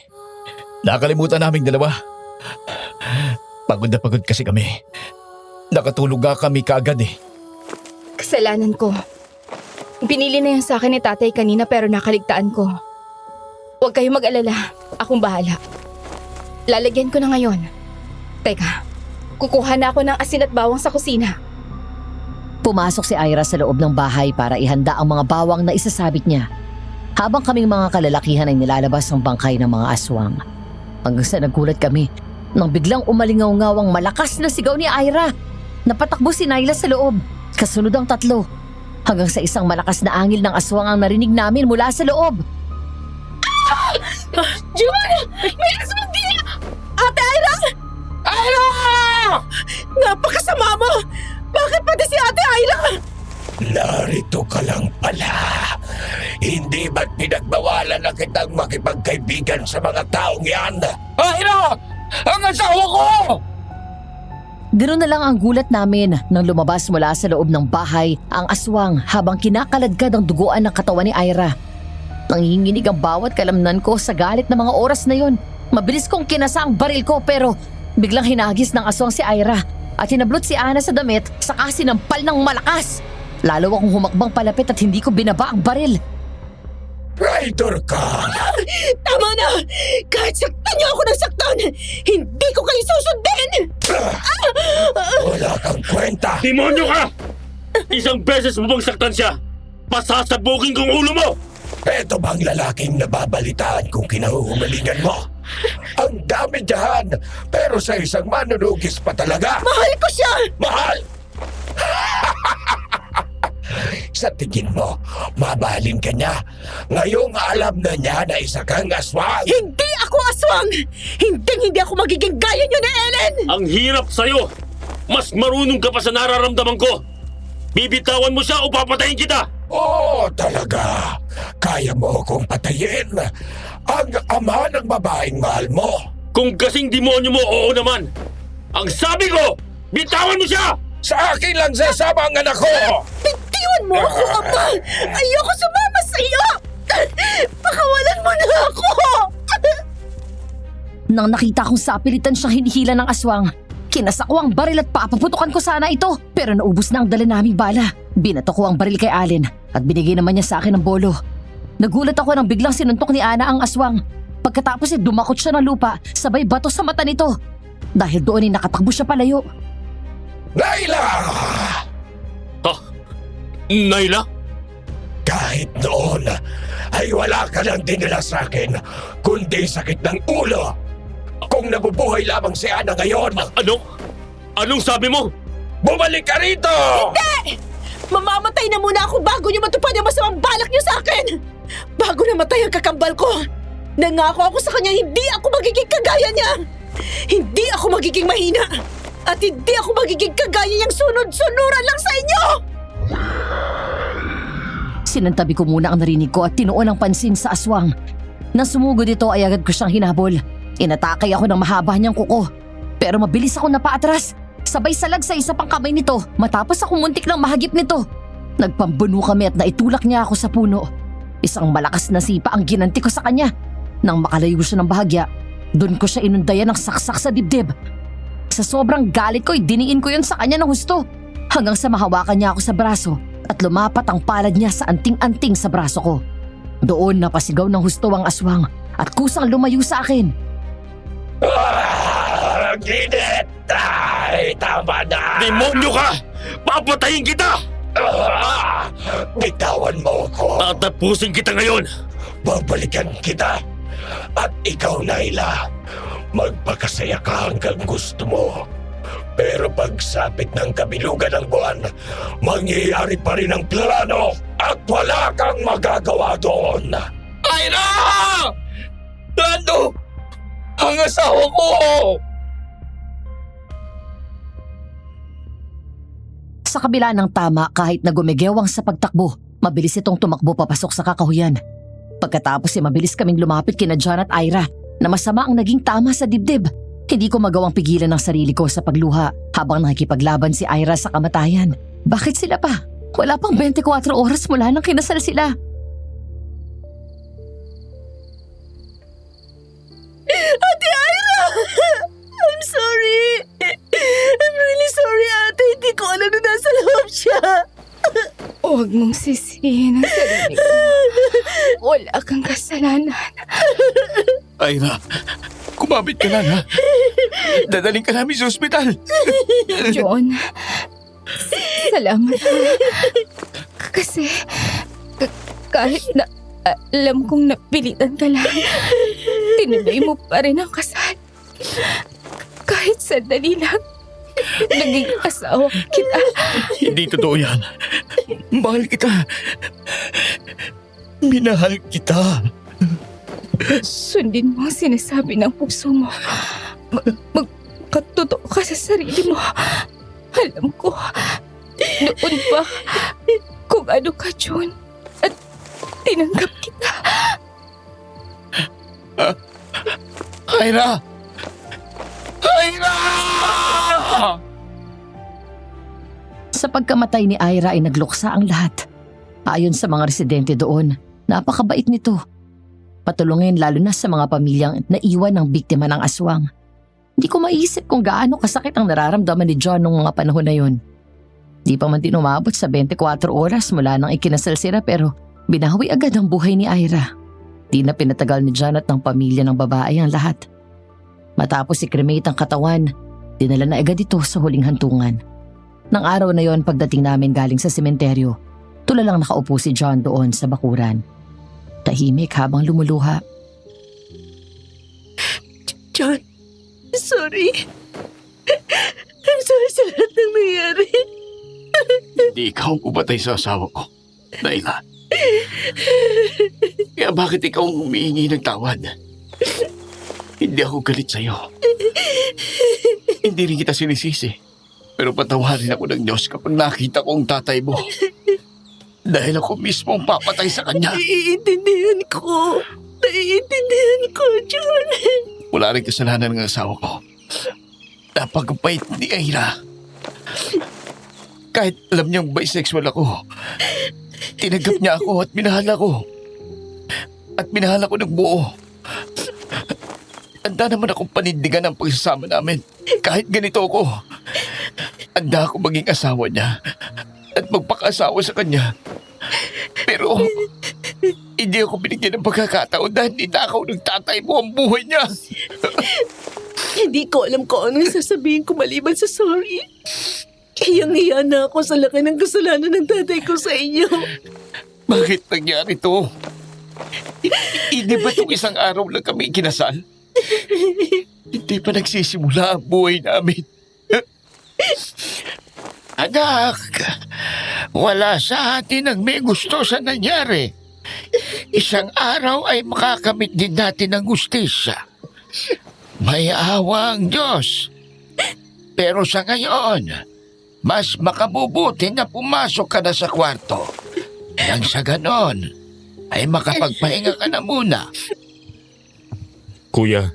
Nakalimutan naming dalawa. Pagod na pagod kasi kami. Nakatulog nga kami kaagad eh.
Kasalanan ko. Binili na yan sa akin ni tatay kanina pero nakaligtaan ko. Huwag kayong mag-alala. Akong bahala. Lalagyan ko na ngayon. Teka, kukuha na ako ng asin at bawang sa kusina.
Pumasok si Ira sa loob ng bahay para ihanda ang mga bawang na isasabit niya. Habang kaming mga kalalakihan ay nilalabas ang bangkay ng mga aswang. Hanggang sa nagulat kami nang biglang umalingaw-ngawang malakas na sigaw ni Ira. Napatakbo si Naila sa loob. Kasunod ang tatlo. Hanggang sa isang malakas na angil ng aswang ang narinig namin mula sa loob.
Giovanna! May aswang din! Ate Ira! Ira! Napakasama mo! Bakit pati si Ate Ira?
Narito ka lang pala. Hindi ba't pinagbawalan na kitang makipagkaibigan sa mga taong yan?
Ira! Ang asawa ko!
Ganoon na lang ang gulat namin nang lumabas mula sa loob ng bahay ang aswang habang kinakaladkad ang duguan ng katawan ni Ira. Nanginginig ang bawat kalamnan ko sa galit na mga oras na yon. Mabilis kong kinasa ang baril ko pero biglang hinagis ng aswang si Ira at hinablot si Ana sa damit saka sinampal ng malakas. Lalo akong humakbang palapit at hindi ko binaba ang baril.
Traitor ka!
Tama na! Kahit saktan niyo ako ng saktan, hindi ko kayo susundin!
Wala kang kwenta!
Demonyo ka! Isang beses mo bang saktan siya? Pasasabukin kong ulo mo!
Eto bang lalaking nababalitaan kung kinahuhumalingan mo? Ang dami diyan, pero sa isang manunugis pa talaga!
Mahal ko siya!
Mahal! Sa tingin mo, mabalin ka niya. Ngayong alam na niya na isa kang aswang.
Hindi ako aswang! Hindi ako magiging gaya niyo ni Ellen!
Ang hirap sa'yo! Mas marunong ka pa sa nararamdaman ko! Bibitawan mo siya o papatayin kita!
Oo, talaga. Kaya mo akong patayin. Ang ama ng babaeng mahal mo.
Kung kasing demonyo mo, oo naman! Ang sabi ko, bitawan mo siya!
Sa akin lang sasama ang anak ko!
Bitiwan mo ako, Ama! Ayoko sumama sa iyo! Pakawalan mo na ako!
Nang nakita kong sa apilitan siyang hinihila ng aswang, kinasa ko ang baril at papaputukan ko sana ito. Pero naubos na ang dala naming bala. Binato ko ang baril kay Allen at binigay naman niya sa akin ng bolo. Nagulat ako nang biglang sinuntok ni Ana ang aswang. Pagkatapos ay dumakot siya ng lupa, sabay bato sa mata nito. Dahil doon ay nakatakbo siya palayo.
Naila!
Naila?
Kahit noon ay wala ka nang dinala sa akin, kundi sakit ng ulo. Kung nabubuhay lamang si Ana ngayon,
Ano? Anong sabi mo?
bumalik ka rito!
Hindi! Mamamatay na muna ako bago niyo matupad ang masamang balak niyo sa akin! Bago namatay ang kakambal ko, nangako ako sa kanya hindi ako magiging kagaya niya! Hindi ako magiging mahina! At hindi ako magiging kagaya niyang sunod-sunuran lang sa inyo!
Sinantabi ko muna ang narinig ko at tinuon ang pansin sa aswang. Nang sumugod ito ay agad ko siyang hinabol. Inatakay ako ng mahaba niyang kuko. Pero mabilis ako napaatras. Sabay salag sa isa pang kamay nito matapos ako muntik ng mahagip nito. Nagpambuno kami at naitulak niya ako sa puno. Isang malakas na sipa ang ginanti ko sa kanya. Nang makalayo siya ng bahagya, doon ko siya inundayan ng saksak sa dibdib. Sa sobrang galit ko, diniin ko yun sa kanya ng husto. Hanggang sa mahawakan niya ako sa braso at lumapat ang palad niya sa anting-anting sa braso ko. Doon napasigaw ng husto ang aswang at kusang lumayo sa akin.
Ginit! Ay, tama na!
Demonyo ka! Papatayin kita!
Bitawan mo ako!
Tatapusin kita ngayon!
Babalikan kita! At ikaw, Naila, magpakasaya ka hanggang gusto mo. Pero pagsapit ng kabilugan ng buwan, mangyayari pa rin ang plano at wala kang magagawa doon.
Ira! Ano? Ang asawa ko!
Sa kabila ng tama kahit na gumigewang sa pagtakbo, mabilis itong tumakbo papasok sa kakahuyan. Pagkatapos ay mabilis kaming lumapit kina John at Ira na masama ang naging tama sa dibdib. Hindi ko magawang pigilan ang sarili ko sa pagluha habang nakikipaglaban si Ira sa kamatayan. Bakit sila pa? Wala pang 24 oras mula nang kinasal sila.
Huwag mong sisihin ang sarili mo. Wala kang kasalanan.
Ira, kumapit ka lang ha. Dadaling ka namin sa ospital.
John, salamat ha. Kasi kahit na alam kong napilitan ka lang, tinuloy mo pa rin ang kasal. Kahit sandali lang, naging asawa kita.
Hindi totoo yan. Mahal kita. Minahal kita.
Sundin mo ang sinasabi ng puso mo. Magkatotoo ka sa sarili mo. Alam ko, noon pa kung ano ka, John. At tinanggap kita.
Ira! Ira!
Sa pagkamatay ni Ira ay nagluksa ang lahat. Ayon sa mga residente doon, napakabait nito. Patulungin lalo na sa mga pamilyang naiwan ng biktima ng aswang. Hindi ko maisip kung gaano kasakit ang nararamdaman ni John noong mga panahon na yun. Di pa man din umabot sa 24 oras mula nang ikinasal sila pero binawi agad ang buhay ni Ira. Di na pinatagal ni John at ng pamilya ng babae ang lahat. Matapos i-cremate ang katawan, dinala na agad ito sa huling hantungan. Nang araw na yon pagdating namin galing sa sementeryo, tulalang nakaupo si John doon sa bakuran. Tahimik habang lumuluha.
John, sorry. I'm sorry sa lahat ng nangyari.
Hindi ikaw ang pumatay sa asawa ko, Naila. Kaya bakit ikaw ang humihingi ng tawad? Hindi ako galit sa'yo. Hindi rin kita sinisisi. Pero patawarin ako ng Diyos kapag nakita ko ang tatay mo. Dahil ako mismo ang papatay sa kanya.
Naiintindihan ko, John.
Wala rin kasalanan ng asawa ko. Napagpait ni Ira. Kahit alam niyang bisexual ako, tinagap niya ako at minahal ako. At minahal ako ng buo. Handa naman akong panindigan ang pagsasama namin. Kahit ganito ako. Handa ako maging asawa niya at magpaka-asawa sa kanya. Pero hindi ako binigyan ng pagkakataon dahil ninakaw ng tatay mo ang buhay niya.
Hindi ko alam kung anong sasabihin ko maliban sa sorry. Hiyang-hiya na ako sa laki ng kasalanan ng tatay ko sa inyo.
Bakit nangyari to? Hindi ba itong isang araw lang kami kinasal? Hindi pa nagsisimula ang buhay namin.
Anak, wala sa atin ang may gusto sa nangyari. Isang araw ay makakamit din natin ang hustisya. May awa ang Diyos. Pero sa ngayon, mas makabubuti na pumasok ka na sa kwarto. Nang sa ganon, ay makapagpahinga ka na muna.
Kuya,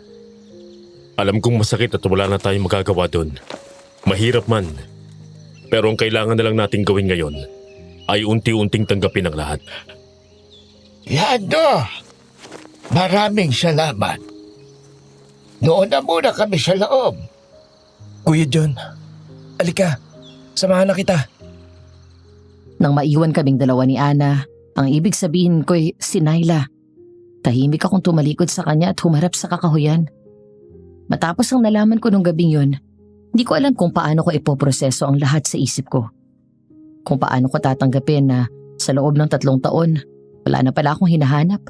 alam kong masakit at wala na tayong magagawa doon. Mahirap man. Pero ang kailangan na lang natin gawin ngayon ay unti-unting tanggapin ang lahat.
Yando, maraming salamat. Noon na muna kami sa loob.
Kuya John, alika. Samahan na kita.
Nang maiwan kaming dalawa ni Ana, ang ibig sabihin ko'y si Naila. Tahimik akong tumalikod sa kanya at humarap sa kakahuyan. Matapos ang nalaman ko nung gabing yun, hindi ko alam kung paano ko ipoproseso ang lahat sa isip ko. Kung paano ko tatanggapin na sa loob ng 3 taon, wala na pala akong hinahanap.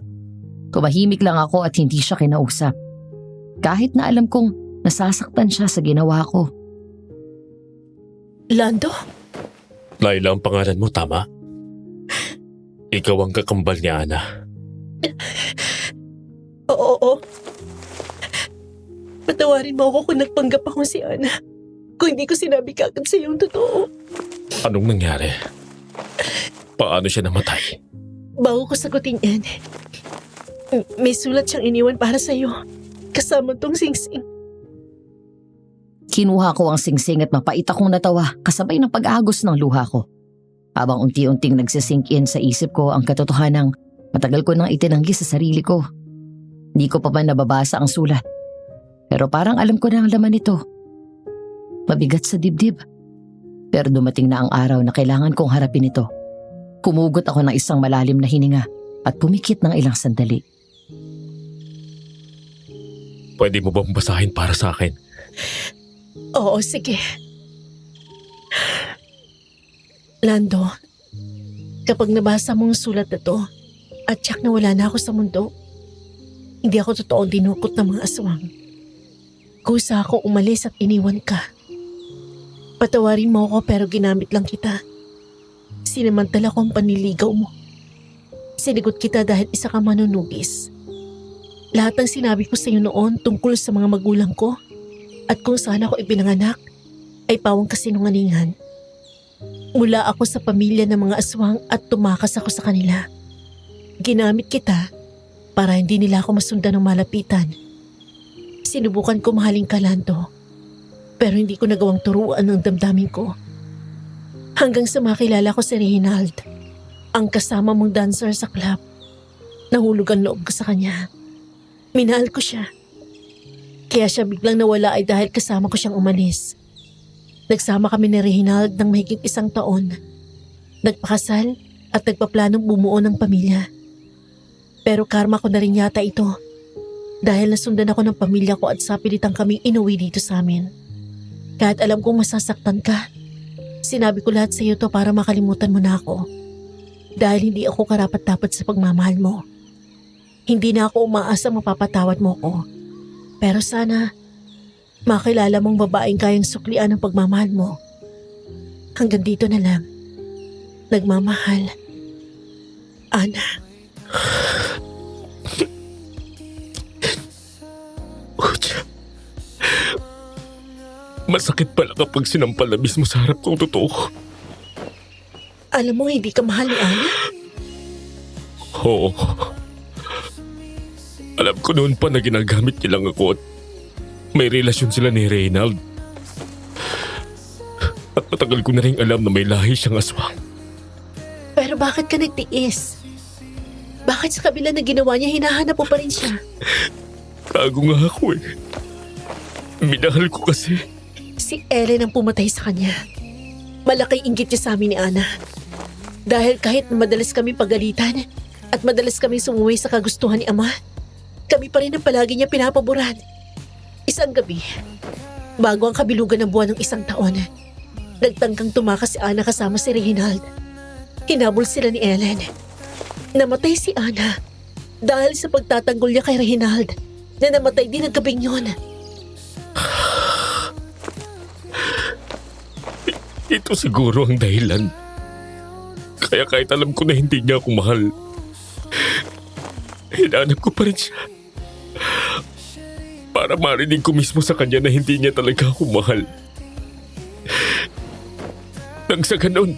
Tumahimik lang ako at hindi siya kinausap. Kahit na alam kong nasasaktan siya sa ginawa ko.
Lando?
Laila ang pangalan mo, tama? Ikaw ang kakambal ni Ana.
Oo. Patawarin mo ako kung nagpanggap ako si Ana. Kung hindi ko sinabi kagad sa iyo ang totoo.
Anong nangyari? Paano siya namatay?
Bago ko sagutin yan, may sulat siyang iniwan para sa iyo. Kasama tong singsing.
Kinuha ko ang singsing at mapait akong natawa kasabay ng pag-agos ng luha ko. Habang unti-unting nagsisink in sa isip ko ang katotohanang matagal ko nang itinanggi sa sarili ko. Hindi ko pa man nababasa ang sulat. Pero parang alam ko na ang laman nito. Mabigat sa dibdib. Pero dumating na ang araw na kailangan kong harapin ito. Humugot ako ng isang malalim na hininga at pumikit ng ilang sandali.
Pwede mo bang basahin para sa akin?
Oo, sige. Lando, kapag nabasa mo ang sulat na to at tiyak na wala na ako sa mundo, hindi ako totoong dinukot ng mga aswang. Kusa ako umalis at iniwan ka. Patawarin mo ako pero ginamit lang kita. Sinamantala ko ang panliligaw mo. Sinigot kita dahil isa ka manunugis. Lahat ng sinabi ko sa iyo noon tungkol sa mga magulang ko at kung saan ako ipinanganak ay pawang kasinungalingan. Mula ako sa pamilya ng mga aswang at tumakas ako sa kanila. Ginamit kita para hindi nila ako masundan ng malapitan. Sinubukan ko mahalin ka, Lando, pero hindi ko nagawang turuan ang damdamin ko. Hanggang sa makilala ko si Reginald, ang kasama mong dancer sa club. Nahulog ang loob ko sa kanya. Minahal ko siya. Kaya siya biglang nawala ay dahil kasama ko siyang umalis. Nagsama kami ni Reginald ng mahigit 1 taon. Nagpakasal at nagpaplanong bumuo ng pamilya. Pero karma ko na rin yata ito. Dahil nasundan ako ng pamilya ko at sapilitang kaming inuwi dito sa amin. Kahit alam kong masasaktan ka, sinabi ko lahat sa iyo to para makalimutan mo na ako. Dahil hindi ako karapat-dapat sa pagmamahal mo. Hindi na ako umaasa mapapatawad mo ko. Pero sana, makilala mong babaeng kayang suklian ang pagmamahal mo. Hanggang dito na lang. Nagmamahal. Ana.
Kuya, masakit pala kapag sinampal na mismo sa harap kong totoo.
Alam mo hindi ka mahal ni Ana?
Oo. Alam ko noon pa na ginagamit niya lang ako at may relasyon sila ni Reynald. At matagal ko na rin alam na may lahi siyang aswang.
Pero bakit ka nagtiis? Bakit sa kabila na ginawa niya, hinahanap mo pa rin siya?
Kago nga ako eh. Minahal ko kasi.
Si Ellen ang pumatay sa kanya. Malaking inggit niya sa amin ni Ana. Dahil kahit na madalas kami pagalitan at madalas kami sumuwi sa kagustuhan ni Ama, kami pa rin ang palagi niya pinapaboran. Isang gabi, bago ang kabilugan ng buwan ng 1 taon, nagtangkang tumakas si Ana kasama si Reginald. Hinabol sila ni Ellen. Namatay si Ana dahil sa pagtatanggol niya kay Reginald na namatay din ang gabing yun.
Ito siguro ang dahilan. Kaya kahit alam ko na hindi niya ako mahal, hinanap ko pa rin siya. Para marinig ko mismo sa kanya na hindi niya talaga ako mahal. Nang sa ganon,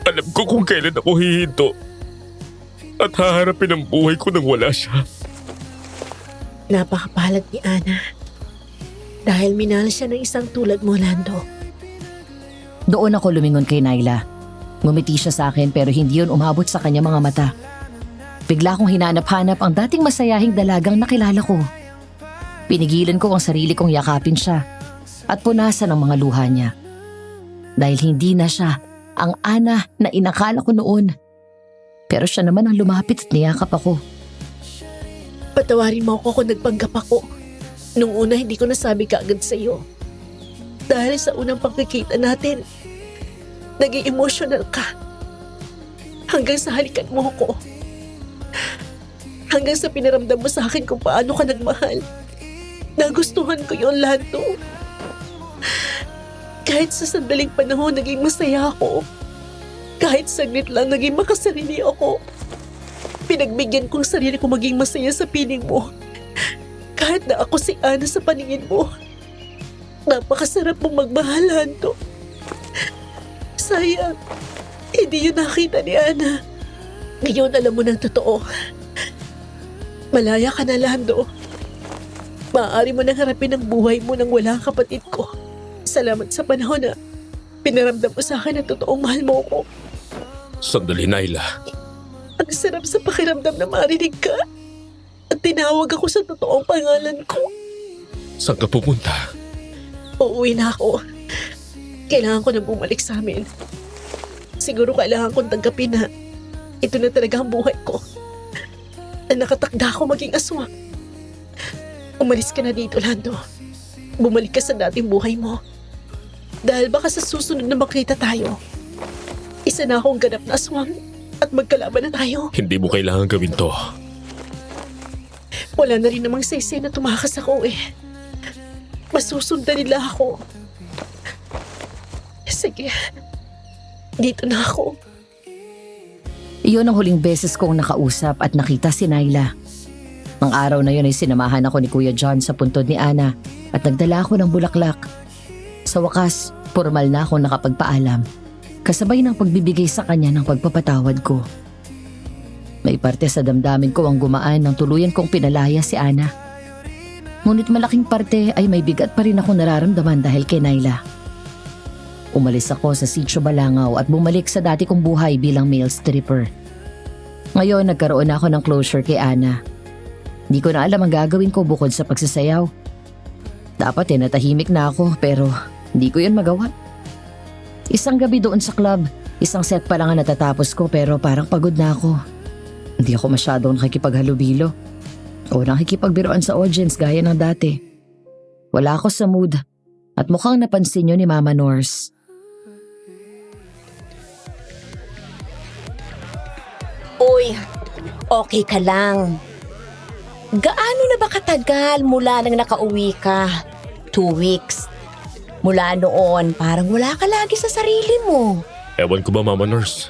alam ko kung kailan ako hihinto at haharapin ang buhay ko nang wala siya.
Napakapalad ni Ana. Dahil minahal siya ng isang tulad mo, Lando.
Doon ako lumingon kay Naila. Ngumiti siya sa akin pero hindi yun umabot sa kanya mga mata. Bigla kong hinanap-hanap ang dating masayahing dalagang nakilala ko. Pinigilan ko ang sarili kong yakapin siya at punasan ang mga luha niya. Dahil hindi na siya ang Ana na inakala ko noon. Pero siya naman ang lumapit at niyakap ako.
Patawarin mo ako kung nagpanggap ako. Nung una hindi ko nasabi kaagad sa iyo. Dahil sa unang pagkikita natin, naging emotional ka. Hanggang sa halikan mo ako. Hanggang sa pinaramdam mo sa akin kung paano ka nagmahal. Nagustuhan ko yun, Lando. Kahit sa sandaling panahon naging masaya ako. Kahit saglit lang naging makasarili ako. Pinagbigyan kong sarili ko maging masaya sa piling mo. Kahit na ako si Ana sa paningin mo. Napakasarap mong magmahal, Lando. Sayang, hindi yun nakita ni Ana. Ngayon alam mo ng totoo. Malaya ka na, Lando. Maaari mo nang harapin ang buhay mo nang wala ang kapatid ko. Salamat sa panahon na pinaramdam mo sa akin na totoong mahal mo ko.
Sandali, Naila.
Ang sarap sa pakiramdam na marinig ka. At tinawag ako sa totoong pangalan ko.
Saan ka pupunta?
Uuwi na ako. Kailangan ko na bumalik sa amin. Siguro kailangan kong tanggapin na ito na talaga ang buhay ko. Na nakatakda ako maging aswang. Umalis ka na dito, Lando. Bumalik ka sa dating buhay mo. Dahil baka sa susunod na makita tayo, isa na akong ganap na aswang at magkalaban na tayo.
Hindi mo kailangan gawin to.
Wala na rin namang saysay na tumakas ako eh. Masusundan nila ako. Sige, dito na ako.
Iyon ang huling beses kong nakausap at nakita si Naila. Ang araw na yun ay sinamahan ako ni Kuya John sa puntod ni Ana at nagdala ako ng bulaklak. Sa wakas, formal na akong nakapagpaalam. Kasabay ng pagbibigay sa kanya ng pagpapatawad ko. May parte sa damdamin ko ang gumaan nang tuluyan kong pinalaya si Ana. Ngunit malaking parte ay may bigat pa rin ako nararamdaman dahil kay Naila. Umalis ako sa Sitio Balangaw at bumalik sa dati kong buhay bilang male stripper. Ngayon nagkaroon ako ng closure kay Ana. Hindi ko na alam ang gagawin ko bukod sa pagsasayaw. Dapat natahimik na ako pero hindi ko yun magawa. Isang gabi doon sa club, isang set pa lang ang natatapos ko pero parang pagod na ako. Hindi ako masyadong nakikipaghalubilo o nakikipagbiroan sa audience gaya ng dati. Wala ako sa mood at mukhang napansin yun ni Mama Norse.
Uy, okay ka lang. Gaano na ba katagal mula nang nakauwi ka? 2 weeks. Mula noon, parang wala ka lagi sa sarili mo.
Ewan ko ba, Mama Nurse?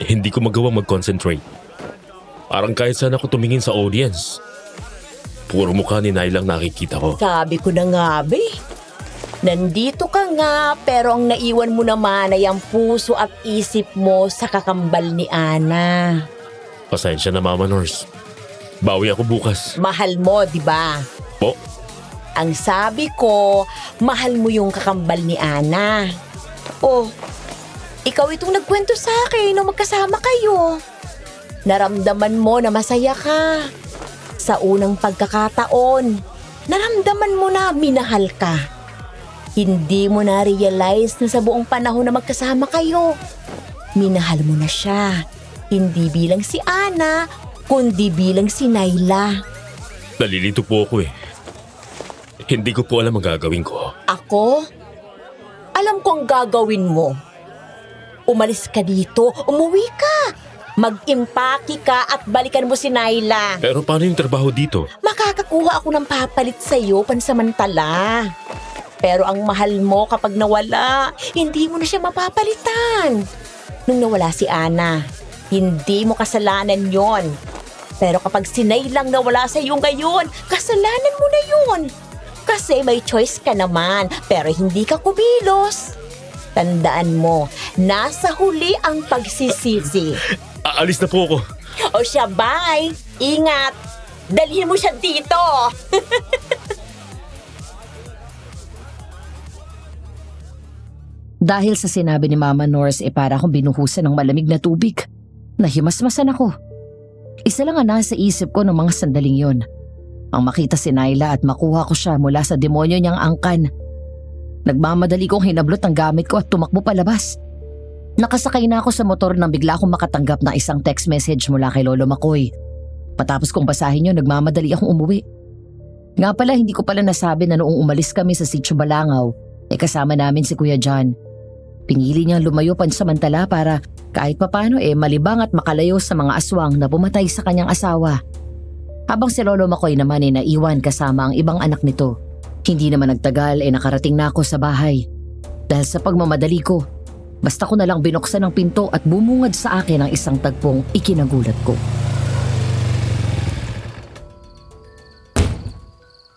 Hindi ko magawa mag-concentrate. Parang kahit saan ako tumingin sa audience, puro mukha ni Nailang nakikita ko.
Sabi ko na nga, be. Nandito ka nga, pero ang naiwan mo naman ay ang puso at isip mo sa kakambal ni Ana.
Pasensya na, Mama Nurse. Bawi ako bukas.
Mahal mo, di ba?
Po?
Ang sabi ko, mahal mo yung kakambal ni Ana. Oh, ikaw itong nagkwento sa akin nung magkasama kayo. Naramdaman mo na masaya ka. Sa unang pagkakataon, naramdaman mo na minahal ka. Hindi mo na-realize na sa buong panahon na magkasama kayo, minahal mo na siya. Hindi bilang si Ana, kundi bilang si Naila.
Nalilito po ako eh. Hindi ko po alam ang gagawin ko.
Ako? Alam ko ang gagawin mo. Umalis ka dito, umuwi ka. Mag-impake ka at balikan mo si Naila.
Pero paano yung trabaho dito?
Makakakuha ako ng papalit sa'yo pansamantala. Pero ang mahal mo kapag nawala, hindi mo na siya mapapalitan. Nung nawala si Ana, hindi mo kasalanan yon. Pero kapag si Nailang nawala sa'yo ngayon, kasalanan mo na yun. Kasi may choice ka naman, pero hindi ka kumilos. Tandaan mo, nasa huli ang pagsisisi.
Aalis na po ako.
O siya, bye! Ingat! Dalhin mo siya dito!
Dahil sa sinabi ni Mama Norse para akong binuhusan ng malamig na tubig. Nahimasmasan ako. Isa lang ang nasa isip ko ng mga sandaling yon. Ang makita si Naila at makuha ko siya mula sa demonyo niyang angkan. Nagmamadali kong hinablot ang gamit ko at tumakbo palabas. Nakasakay na ako sa motor nang bigla akong makatanggap na isang text message mula kay Lolo Makoy. Patapos kong basahin yun, nagmamadali akong umuwi. Nga pala, hindi ko pala nasabi na noong umalis kami sa Sitio Balangaw, kasama namin si Kuya John. Pinili niyang lumayo pansamantala para kahit papano malibang at makalayo sa mga aswang na pumatay sa kanyang asawa. Habang si Lolo Makoy naman naiwan kasama ang ibang anak nito. Hindi naman nagtagal nakarating na ako sa bahay. Dahil sa pagmamadali ko, basta ko na lang binuksan ang pinto at bumungad sa akin ang isang tagpong ikinagulat ko.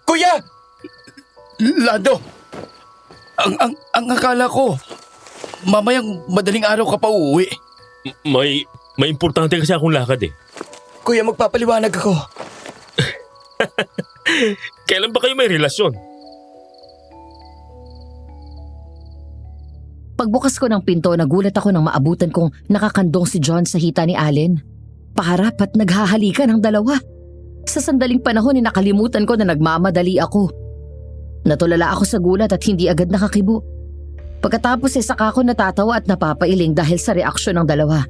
Kuya! Lando! Ang akala ko, mamayang madaling araw ka pa uuwi.
May importante kasi akong lakad eh.
Kuya, magpapaliwanag ako.
Kailan ba kayo may relasyon?
Pagbukas ko ng pinto, nagulat ako nang maabutan kong nakakandong si John sa hita ni Allen. Paharap at naghahalikan ang dalawa. Sa sandaling panahon nakalimutan ko na nagmamadali ako. Natulala ako sa gulat at hindi agad nakakibo. Pagkatapos saka ako natatawa at napapailing dahil sa reaksyon ng dalawa.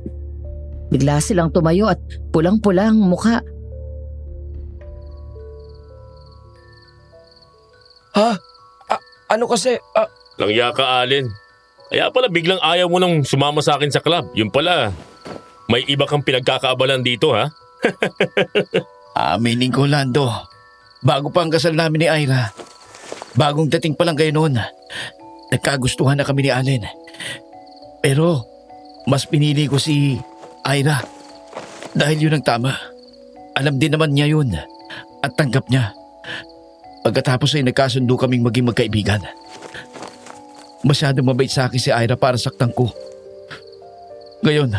Bigla silang tumayo at pulang-pula ang mukha.
Ha? Ano kasi?
Langya ka, Allen. Kaya pala biglang ayaw mo nang sumama sa akin sa club. Yun pala, may iba kang pinagkakaabalan dito, ha?
Aminin ko, Lando. Bago pa ang kasal namin ni Ira. Bagong dating pa lang kayo noon. Nagkagustuhan na kami ni Allen. Pero, mas pinili ko si Ira. Dahil yun ang tama. Alam din naman niya yun. At tanggap niya. Pagkatapos ay nagkasundo kaming maging magkaibigan. Masyadong mabait sa akin si Ira para saktan ko. Ngayon,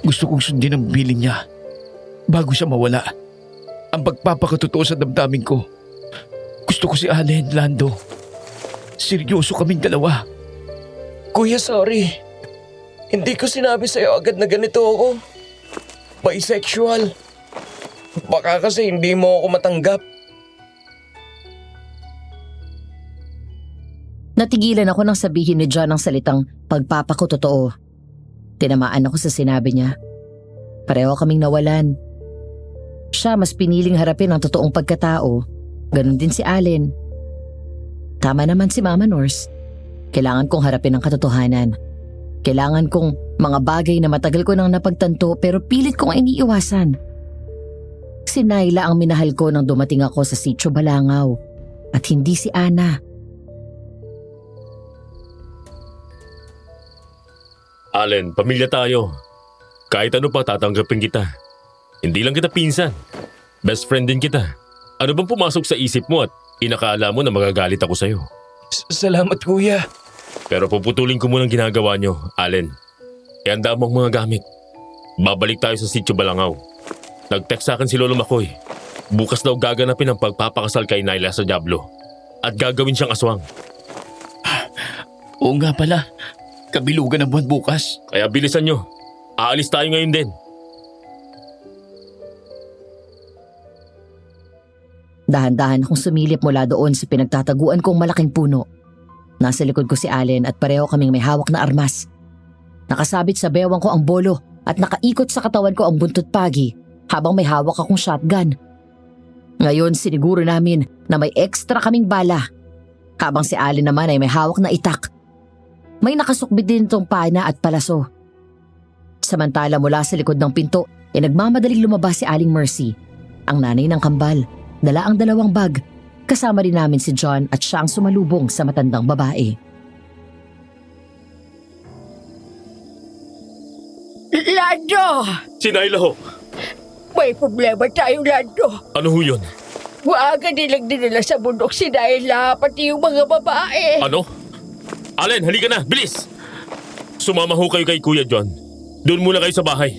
gusto kong sundin ang biling niya bago siya mawala. Ang pagpapakatotoo sa damdamin ko. Gusto ko si Allen, Lando. Seryoso kaming dalawa.
Kuya, sorry. Hindi ko sinabi sa'yo agad na ganito ako. Bisexual. Baka kasi hindi mo ako matanggap.
Natigilan ako nang sabihin ni John ang salitang pagpapakototoo. Tinamaan ako sa sinabi niya. Pareho kaming nawalan. Siya mas piniling harapin ang totoong pagkatao. Ganon din si Allen. Tama naman si Mama Norse. Kailangan kong harapin ang katotohanan. Kailangan kong mga bagay na matagal ko nang napagtanto pero pilit kong iniiwasan. Si Naila ang minahal ko nang dumating ako sa Sitio Balangaw at hindi si Ana.
Allen, pamilya tayo. Kahit ano pa tatanggapin kita. Hindi lang kita pinsan. Best friend din kita. Ano bang pumasok sa isip mo at inakala mo na magagalit ako sa'yo?
Salamat, kuya.
Pero puputulin ko muna ang ginagawa nyo, Allen. Ihanda mo ang mga gamit. Babalik tayo sa Sitio Balangaw. Nag-text sa akin si Lolo Makoy. Bukas daw gaganapin ang pagpapakasal kay Naila sa Diablo. At gagawin siyang aswang.
Oo nga pala. Kabilugan ng buwan bukas.
Kaya bilisan nyo. Aalis tayo ngayon din.
Dahan-dahan akong sumilip mula doon sa pinagtataguan kong malaking puno. Nasa likod ko si Allen at pareho kaming may hawak na armas. Nakasabit sa bewang ko ang bolo at nakaikot sa katawan ko ang buntot pagi habang may hawak akong shotgun. Ngayon siniguro namin na may extra kaming bala habang si Allen naman ay may hawak na itak. May nakasukbit din itong pana at palaso. Samantala mula sa likod ng pinto ay nagmamadaling lumabas si Aling Mercy, ang nanay ng kambal. Dala ang 2 bag. Kasama rin namin si John at siya ang sumalubong sa matandang babae.
Lando!
Si Naila ho.
May problema tayo, Lando.
Ano ho yun?
Waga nilang dinala sa bundok si Naila, pati yung mga babae.
Ano? Allen, halika na. Bilis! Sumama ho kayo kay Kuya John. Doon muna kayo sa bahay.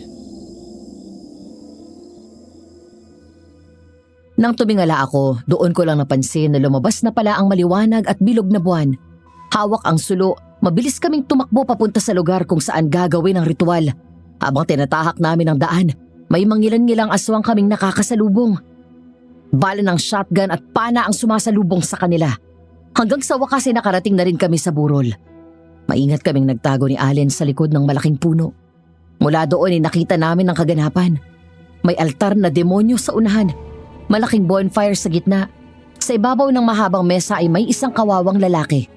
Nang tumingala ako, doon ko lang napansin na lumabas na pala ang maliwanag at bilog na buwan. Hawak ang sulo, mabilis kaming tumakbo papunta sa lugar kung saan gagawin ang ritual. Habang tinatahak namin ang daan, may mangilan-ngilang aswang kaming nakakasalubong. Bala ng shotgun at pana ang sumasalubong sa kanila. Hanggang sa wakas ay nakarating na rin kami sa burol. Maingat kaming nagtago ni Allen sa likod ng malaking puno. Mula doon ay nakita namin ang kaganapan. May altar na demonyo sa unahan. Malaking bonfire sa gitna. Sa ibabaw ng mahabang mesa ay may isang kawawang lalaki.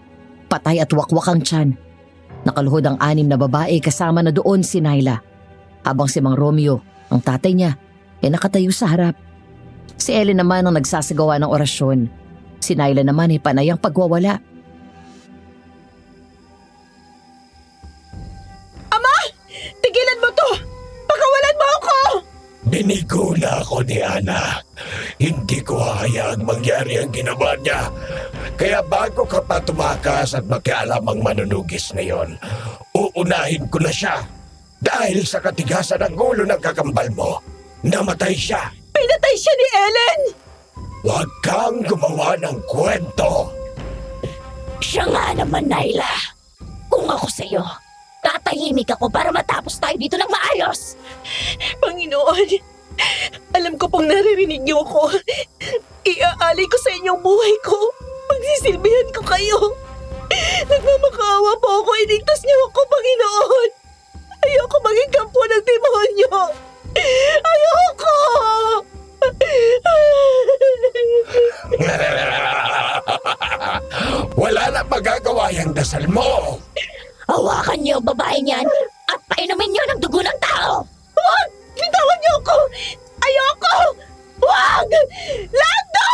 Patay at wakwak ang tiyan. Nakaluhod ang 6 na babae kasama na doon si Naila. Habang si Mang Romeo, ang tatay niya, ay nakatayo sa harap. Si Ellen naman ang nagsasagawa ng orasyon. Si Naila naman ay panay ang pagwawala.
Tigilan mo to! Pakawalan mo ako!
Binigo na ako ni Ana. Hindi ko hahayaang mangyari ang ginawa niya. Kaya bago ka pa tumakas at magkaalam ang manunugis na yon, uunahin ko na siya. Dahil sa katigasan ng ulo ng kakambal mo, namatay siya.
Pinatay siya ni Ellen!
Huwag kang gumawa ng kwento.
Siya nga naman, Naila. Kung ako sa'yo, tatahimik ako para matapos tayo dito ng maayos.
Panginoon, alam ko pong naririnig niyo ako. Iaalay ko sa inyong buhay ko. Pagsisilbihan ko kayo. Nagmamakaawa po ako. Iligtas niyo ako, Panginoon. Ayoko maging kampo ng demonyo. Ayoko!
Wala na magagawa yung dasal mo.
Hawakan niyo ang babaeng yan at painumin niyo ng dugo ng tao!
Huwag! Bitawan niyo ako! Ayoko! Huwag! Lando!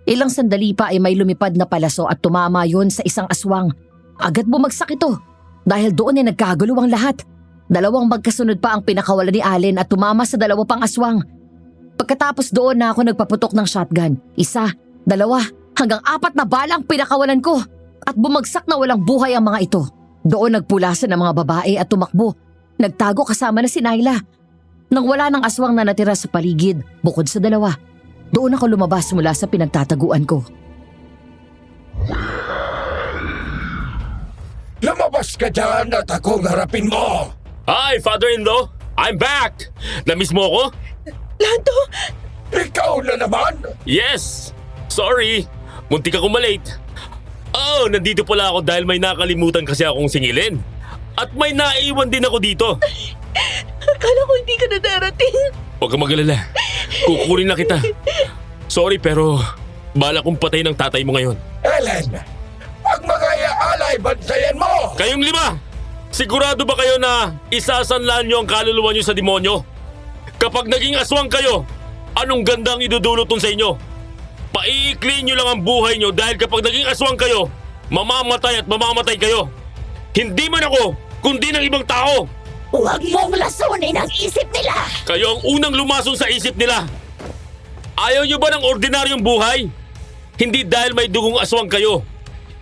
Ilang sandali pa ay may lumipad na palaso at tumama yon sa isang aswang. Agad bumagsak ito dahil doon ay nagkagulo ang lahat. Dalawang magkasunod pa ang pinakawalan ni Allen at tumama sa dalawa pang aswang. Pagkatapos doon na ako nagpaputok ng shotgun. 1, 2, hanggang 4 na bala ang pinakawalan ko at bumagsak na walang buhay ang mga ito. Doon nagpulasan ang mga babae at tumakbo. Nagtago kasama na si Nyla. Nang wala ng aswang na natira sa paligid, bukod sa dalawa, doon ako lumabas mula sa pinagtataguan ko.
Lumabas ka dyan at akong harapin mo.
Hi, father-in-law! I'm back! Namiss mo ako?
Lando!
Ikaw na naman.
Yes! Sorry! Muntik ako malate. Oh, nandito pala ako dahil may nakalimutan kasi akong singilin. At may naiwan din ako dito.
Akala ko hindi ka na darating.
Huwag kang mag-alala. Kukunin na kita. Sorry pero bala kong patay ng tatay mo ngayon.
Ellen, wag mag-aalay, bantayan mo.
Kayong 5! Sigurado ba kayo na isasanlaan nyo ang kaluluwa nyo sa demonyo? Kapag naging aswang kayo, anong gandang idudulot nun sa inyo? Paiikliin nyo lang ang buhay nyo dahil kapag naging aswang kayo, mamamatay at mamamatay kayo. Hindi man ako, kundi ng ibang tao.
Huwag mong lasunin ang isip nila!
Kayo ang unang lumason sa isip nila. Ayaw nyo ba ng ordinaryong buhay? Hindi dahil may dugong aswang kayo.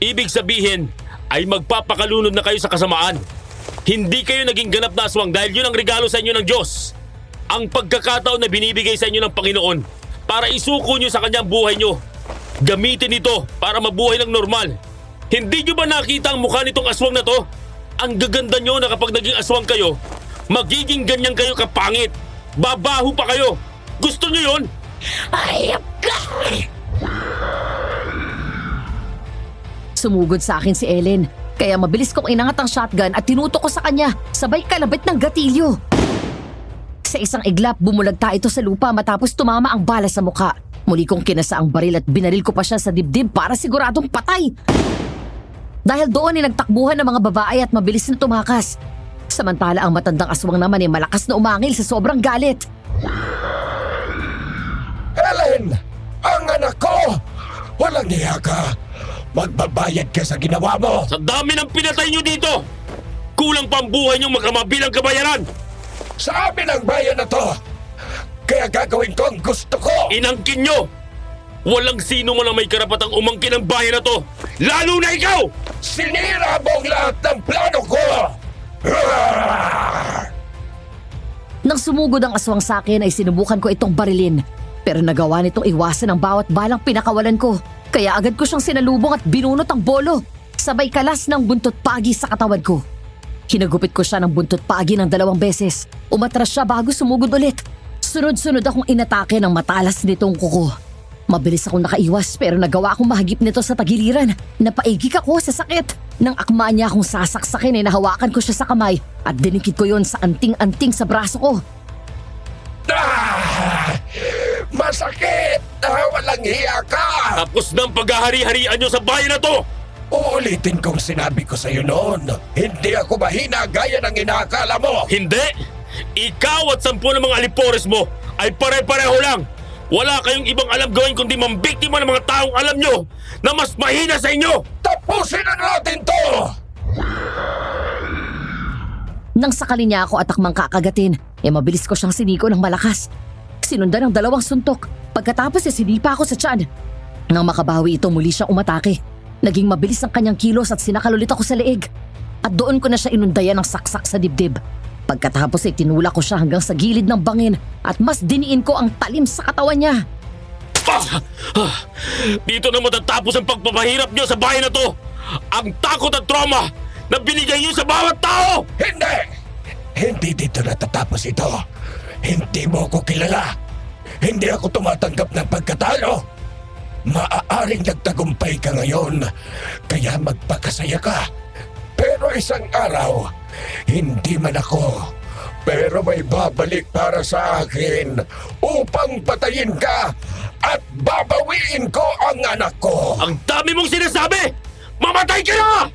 Ibig sabihin ay magpapakalunod na kayo sa kasamaan. Hindi kayo naging ganap na aswang dahil yun ang regalo sa inyo ng Diyos. Ang pagkakataon na binibigay sa inyo ng Panginoon para isuko nyo sa kanyang buhay nyo. Gamitin ito para mabuhay ng normal. Hindi nyo ba nakita ang mukha nitong aswang na to? Ang gaganda nyo na kapag naging aswang kayo, magiging ganyan kayo kapangit. Babaho pa kayo. Gusto nyo yun?
Ayap ka!
Sumugod sa akin si Ellen, kaya mabilis kong inangat ang shotgun at tinutok ko sa kanya, sabay kalabit ng gatilyo. Sa isang iglap, bumulagta ito sa lupa matapos tumama ang bala sa mukha. Muli kong kinasa ang baril at binaril ko pa siya sa dibdib para siguradong patay. Dahil doon ay nagtakbuhan ng mga babae at mabilis na tumakas. Samantala ang matandang aswang naman ay malakas na umangil sa sobrang galit.
Ellen, ang anak ko. Walang niya ka. Magbabayad ka sa ginawa mo.
Sa dami ng pinatay nyo dito, kulang pa ang buhay nyo magkamabilang kabayaran.
Sa amin ang bayan na to. Kaya gagawin ko ang gusto ko.
Inangkin nyo! Walang sino man ang may karapatang umangkin ang bayan na to, lalo na ikaw!
Sinira mo ang lahat ng plano ko!
Nang sumugod ang aswang sa akin ay sinubukan ko itong barilin. Pero nagawa nitong iwasan ang bawat balang pinakawalan ko. Kaya agad ko siyang sinalubong at binunot ang bolo. Sabay kalas ng buntot pagi sa katawan ko. Hinagupit ko siya ng buntot pagi ng 2 beses. Umatras siya bago sumugod ulit. Sunod-sunod akong inatake ng matalas nitong kuko. Mabilis akong nakaiwas pero nagawa akong mahagip nito sa tagiliran. Napaigik ako sa sakit. Nang akma niya akong sasaksakin ay nahawakan ko siya sa kamay at dinikit ko yon sa anting-anting sa braso ko.
Masakit! Walang hiya ka!
Tapos ng paghahari-harian nyo sa bayan na to!
Uulitin kong sinabi ko sa'yo noon. Hindi ako mahina gaya ng inaakala mo.
Hindi! Ikaw at 10 ng mga alipores mo ay pare-pareho lang! Wala kayong ibang alam gawin kundi mambiktima ng mga taong alam nyo na mas mahina sa inyo!
Tapusin na natin to!
Nang sakali niya ako at akmang kakagatin, mabilis ko siyang siniko ng malakas. Sinundan ng 2 suntok. Pagkatapos sinipa ako sa tiyan. Nang makabawi ito, muli siya umatake. Naging mabilis ang kanyang kilos at sinakal ulit ako sa leeg. At doon ko na siya inundayan ng saksak sa dibdib. Pagkatapos ay tinulak ko siya hanggang sa gilid ng bangin at mas diniin ko ang talim sa katawan niya.
Dito na matatapos ang pagpapahirap nyo sa bayan na to! Ang takot at trauma na binigay nyo sa bawat tao!
Hindi! Hindi dito natatapos ito. Hindi mo ako kilala. Hindi ako tumatanggap ng pagkatalo. Maaaring nagtagumpay ka ngayon, kaya magpakasaya ka. Pero isang araw, hindi man ako, pero may babalik para sa akin upang patayin ka at babawiin ko ang anak ko.
Ang dami mong sinasabi! Mamatay ka na!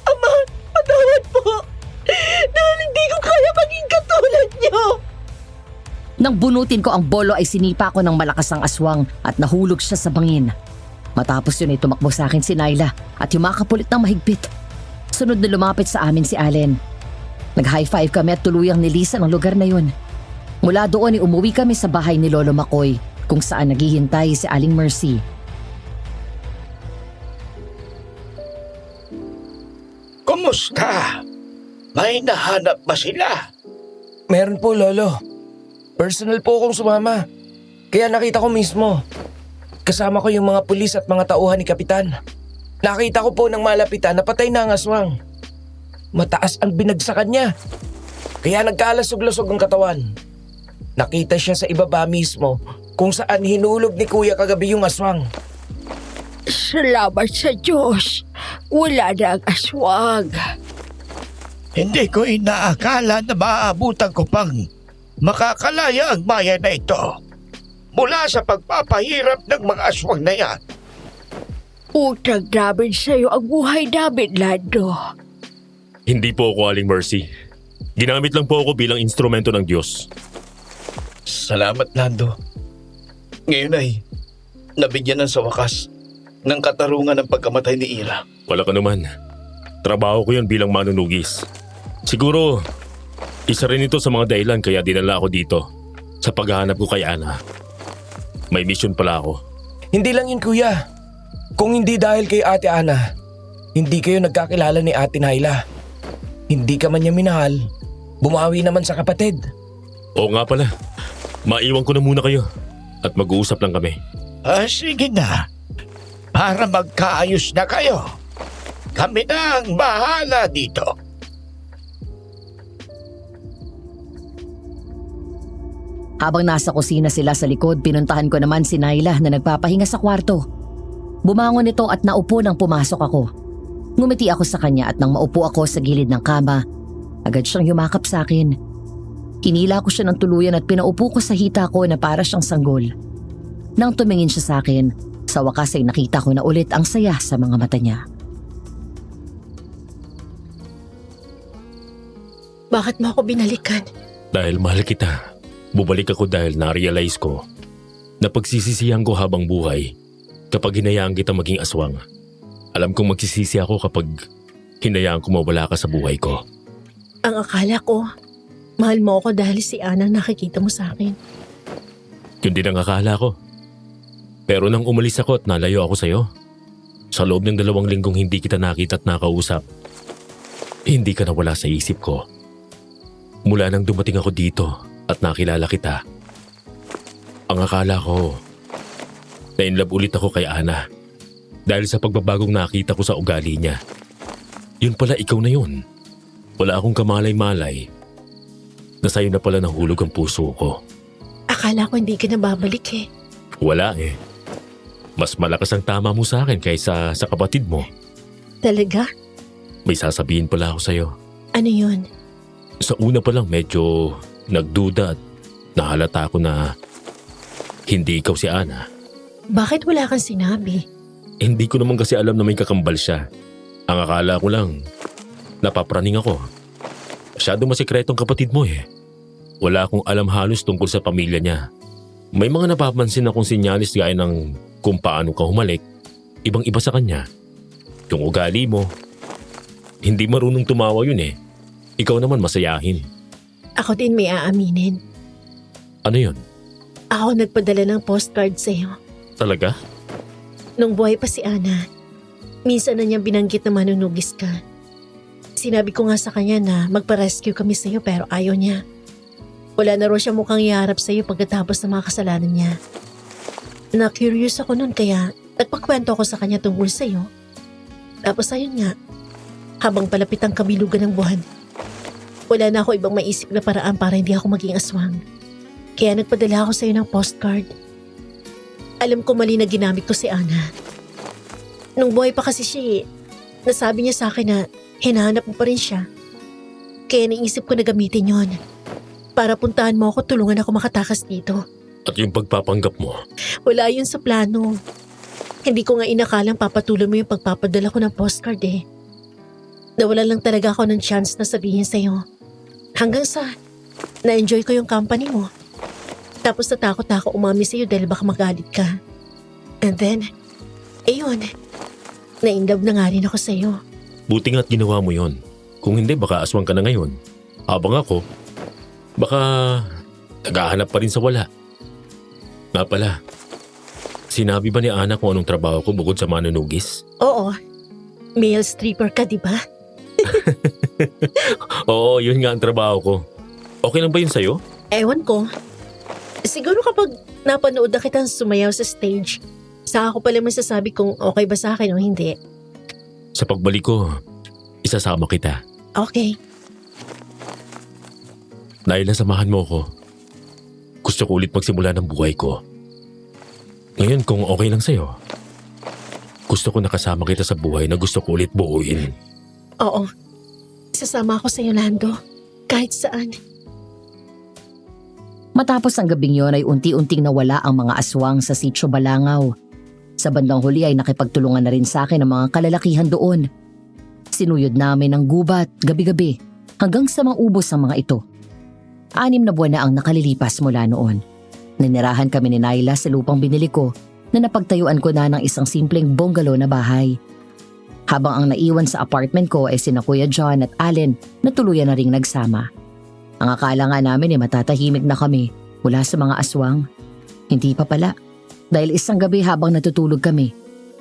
Ama, patawad po. Dahil hindi ko kaya maging katulad niyo.
Nang bunutin ko ang bolo ay sinipa ko ng malakas ang aswang at nahulog siya sa bangin. Matapos yun ay tumakbo sa akin si Naila at yumakapulit ng mahigpit. Sunod na lumapit sa amin si Allen. Nag-high five kami at tuluyang nilisan ang lugar na yun. Mula doon ay umuwi kami sa bahay ni Lolo Makoy kung saan naghihintay si Aling Mercy.
Kumusta? May nahanap ba sila?
Meron po, Lolo. Personal po akong sumama. Kaya nakita ko mismo. Kasama ko yung mga pulis at mga tauhan ni Kapitan. Nakita ko po ng malapitan na patay na ang aswang. Mataas ang binagsakan niya. Kaya nagkalasog-lasog ang katawan. Nakita siya sa ibaba mismo kung saan hinulog ni Kuya kagabi yung aswang.
Salamat sa Diyos. Wala na ang aswang.
Hindi ko inaakala na maaabutan ko pang makakalaya ang bayan na ito mula sa pagpapahirap ng mga aswang na yan.
Utang namin sa'yo ang buhay namin, Lando.
Hindi po ako Aling Mercy. Ginamit lang po ako bilang instrumento ng Diyos.
Salamat, Lando. Ngayon ay nabigyan ng sa wakas ng katarungan ng pagkamatay ni Ira.
Wala ka naman. Trabaho ko yun bilang manunugis. Siguro, isa rin ito sa mga dahilan kaya dinala ako dito sa paghahanap ko kay Ana. May mission pala ako.
Hindi lang yun, Kuya. Kung hindi dahil kay Ate Ana, hindi kayo nagkakilala ni Ate Naila. Hindi ka man niya minahal, bumawi naman sa kapatid.
Oo nga pala. Maiwan ko na muna kayo at mag-uusap lang kami.
Sige na. Para magkaayos na kayo. Kami na ang bahala dito.
Habang nasa kusina sila sa likod, pinuntahan ko naman si Naila na nagpapahinga sa kwarto. Bumangon ito at naupo nang pumasok ako. Ngumiti ako sa kanya at nang maupo ako sa gilid ng kama, agad siyang yumakap sa akin. Hinila ko siya ng tuluyan at pinaupo ko sa hita ko na para siyang sanggol. Nang tumingin siya sa akin, sa wakas ay nakita ko na ulit ang saya sa mga mata niya.
Bakit mo ako binalikan?
Dahil mahal kita, bubalik ako dahil na-realize ko na pagsisisihan ko habang buhay kapag hinayaan kita maging aswang. Alam kong magsisisi ako kapag hinayaan ko mawala ka sa buhay ko.
Ang akala ko, mahal mo ako dahil si Ana nakikita mo sa akin.
Yun din ang akala ko. Pero nang umalis ako at nalayo ako sa'yo, sa loob ng 2 linggong hindi kita nakita at nakausap, hindi ka nawala sa isip ko. Mula nang dumating ako dito at nakilala kita, ang akala ko, na-inlove ulit ako kay Ana dahil sa pagbabagong nakita ko sa ugali niya. Yun pala, ikaw na yun. Wala akong kamalay-malay na sa'yo na pala nahulog ang puso ko.
Akala ko hindi ka na babalik eh.
Wala eh. Mas malakas ang tama mo sa akin kaysa sa kapatid mo.
Talaga?
May sasabihin pala ako sa'yo.
Ano yun?
Sa una pa lang medyo nagduda at nahalata ko na hindi ikaw si Ana.
Bakit wala kang sinabi?
Hindi ko naman kasi alam na may kakambal siya. Ang akala ko lang, napapraning ako. Masyado masikretong kapatid mo eh. Wala akong alam halos tungkol sa pamilya niya. May mga napapansin akong sinyalis gaya ng kung paano ka humalik, ibang-iba sa kanya. Yung ugali mo, hindi marunong tumawa yun eh. Ikaw naman masayahin.
Ako din may aaminin.
Ano yun?
Ako nagpadala ng postcard sa'yo.
Talaga?
Nung buhay pa si Ana, minsan na niyang binanggit na manunugis ka. Sinabi ko nga sa kanya na magpa-rescue kami sa'yo pero ayaw niya. Wala na raw siya mukhang iharap sa'yo pagkatapos ng mga kasalanan niya. Na-curious ako nun kaya nagpakwento ako sa kanya tungkol sa'yo. Tapos ayun nga, habang palapit ang kabilugan ng buwan, wala na ako ibang maisip na paraan para hindi ako maging aswang. Kaya nagpadala ako sa'yo ng postcard. Alam ko mali na ginamit ko si Ana. Nung buhay pa kasi siya, nasabi niya sa akin na hinahanap mo pa rin siya. Kaya naisip ko na gamitin yon para puntahan mo ako, tulungan ako makatakas dito.
At yung pagpapanggap mo,
Wala yun sa plano. Hindi ko nga inakalang papatuloy mo yung pagpapadala ko ng postcard eh. Nawalan lang talaga ako ng chance na sabihin sa'yo. Hanggang sa na-enjoy ko yung company mo. Tapos natakot ako umami sa'yo dahil baka magalit ka. And then, ayun, na-inlove na nga rin ako sa'yo.
buti nga't ginawa mo yon. Kung hindi, baka aswang ka na ngayon. Habang ako, baka naghahanap pa rin sa wala. Nga pala, sinabi ba ni Ana kung anong trabaho ko bukod sa manunugis?
Oo, male stripper ka, di ba?
Oo, yun nga ang trabaho ko. Okay lang ba yun sa'yo?
Ewan ko. Siguro kapag napanood na kitang sumayaw sa stage, saka ko pala masasabi kung okay ba sa akin o hindi.
Sa pagbalik ko, isasama kita.
Okay.
Dahil nasamahan mo ko, gusto ko ulit magsimula ng buhay ko. Ngayon kung okay lang sa'yo, gusto ko nakasama kita sa buhay na gusto ko ulit buuin.
Oo. Sasama ako sa Lando. Kahit saan.
Matapos ang gabing yon ay unti-unting nawala ang mga aswang sa Sitio Balangaw. Sa bandang huli ay nakipagtulungan na rin sa akin ang mga kalalakihan doon. Sinuyod namin ang gubat gabi-gabi hanggang sa maubos ang mga ito. 6 na buwan na ang nakalilipas mula noon. Ninirahan kami ni Naila sa lupang binili ko na napagtayuan ko na ng isang simpleng bungalow na bahay. Habang ang naiwan sa apartment ko ay sina Kuya John at Allen na tuluyan na ring nagsama. Ang akala nga namin ay matatahimik na kami mula sa mga aswang. Hindi pa pala. Dahil isang gabi habang natutulog kami,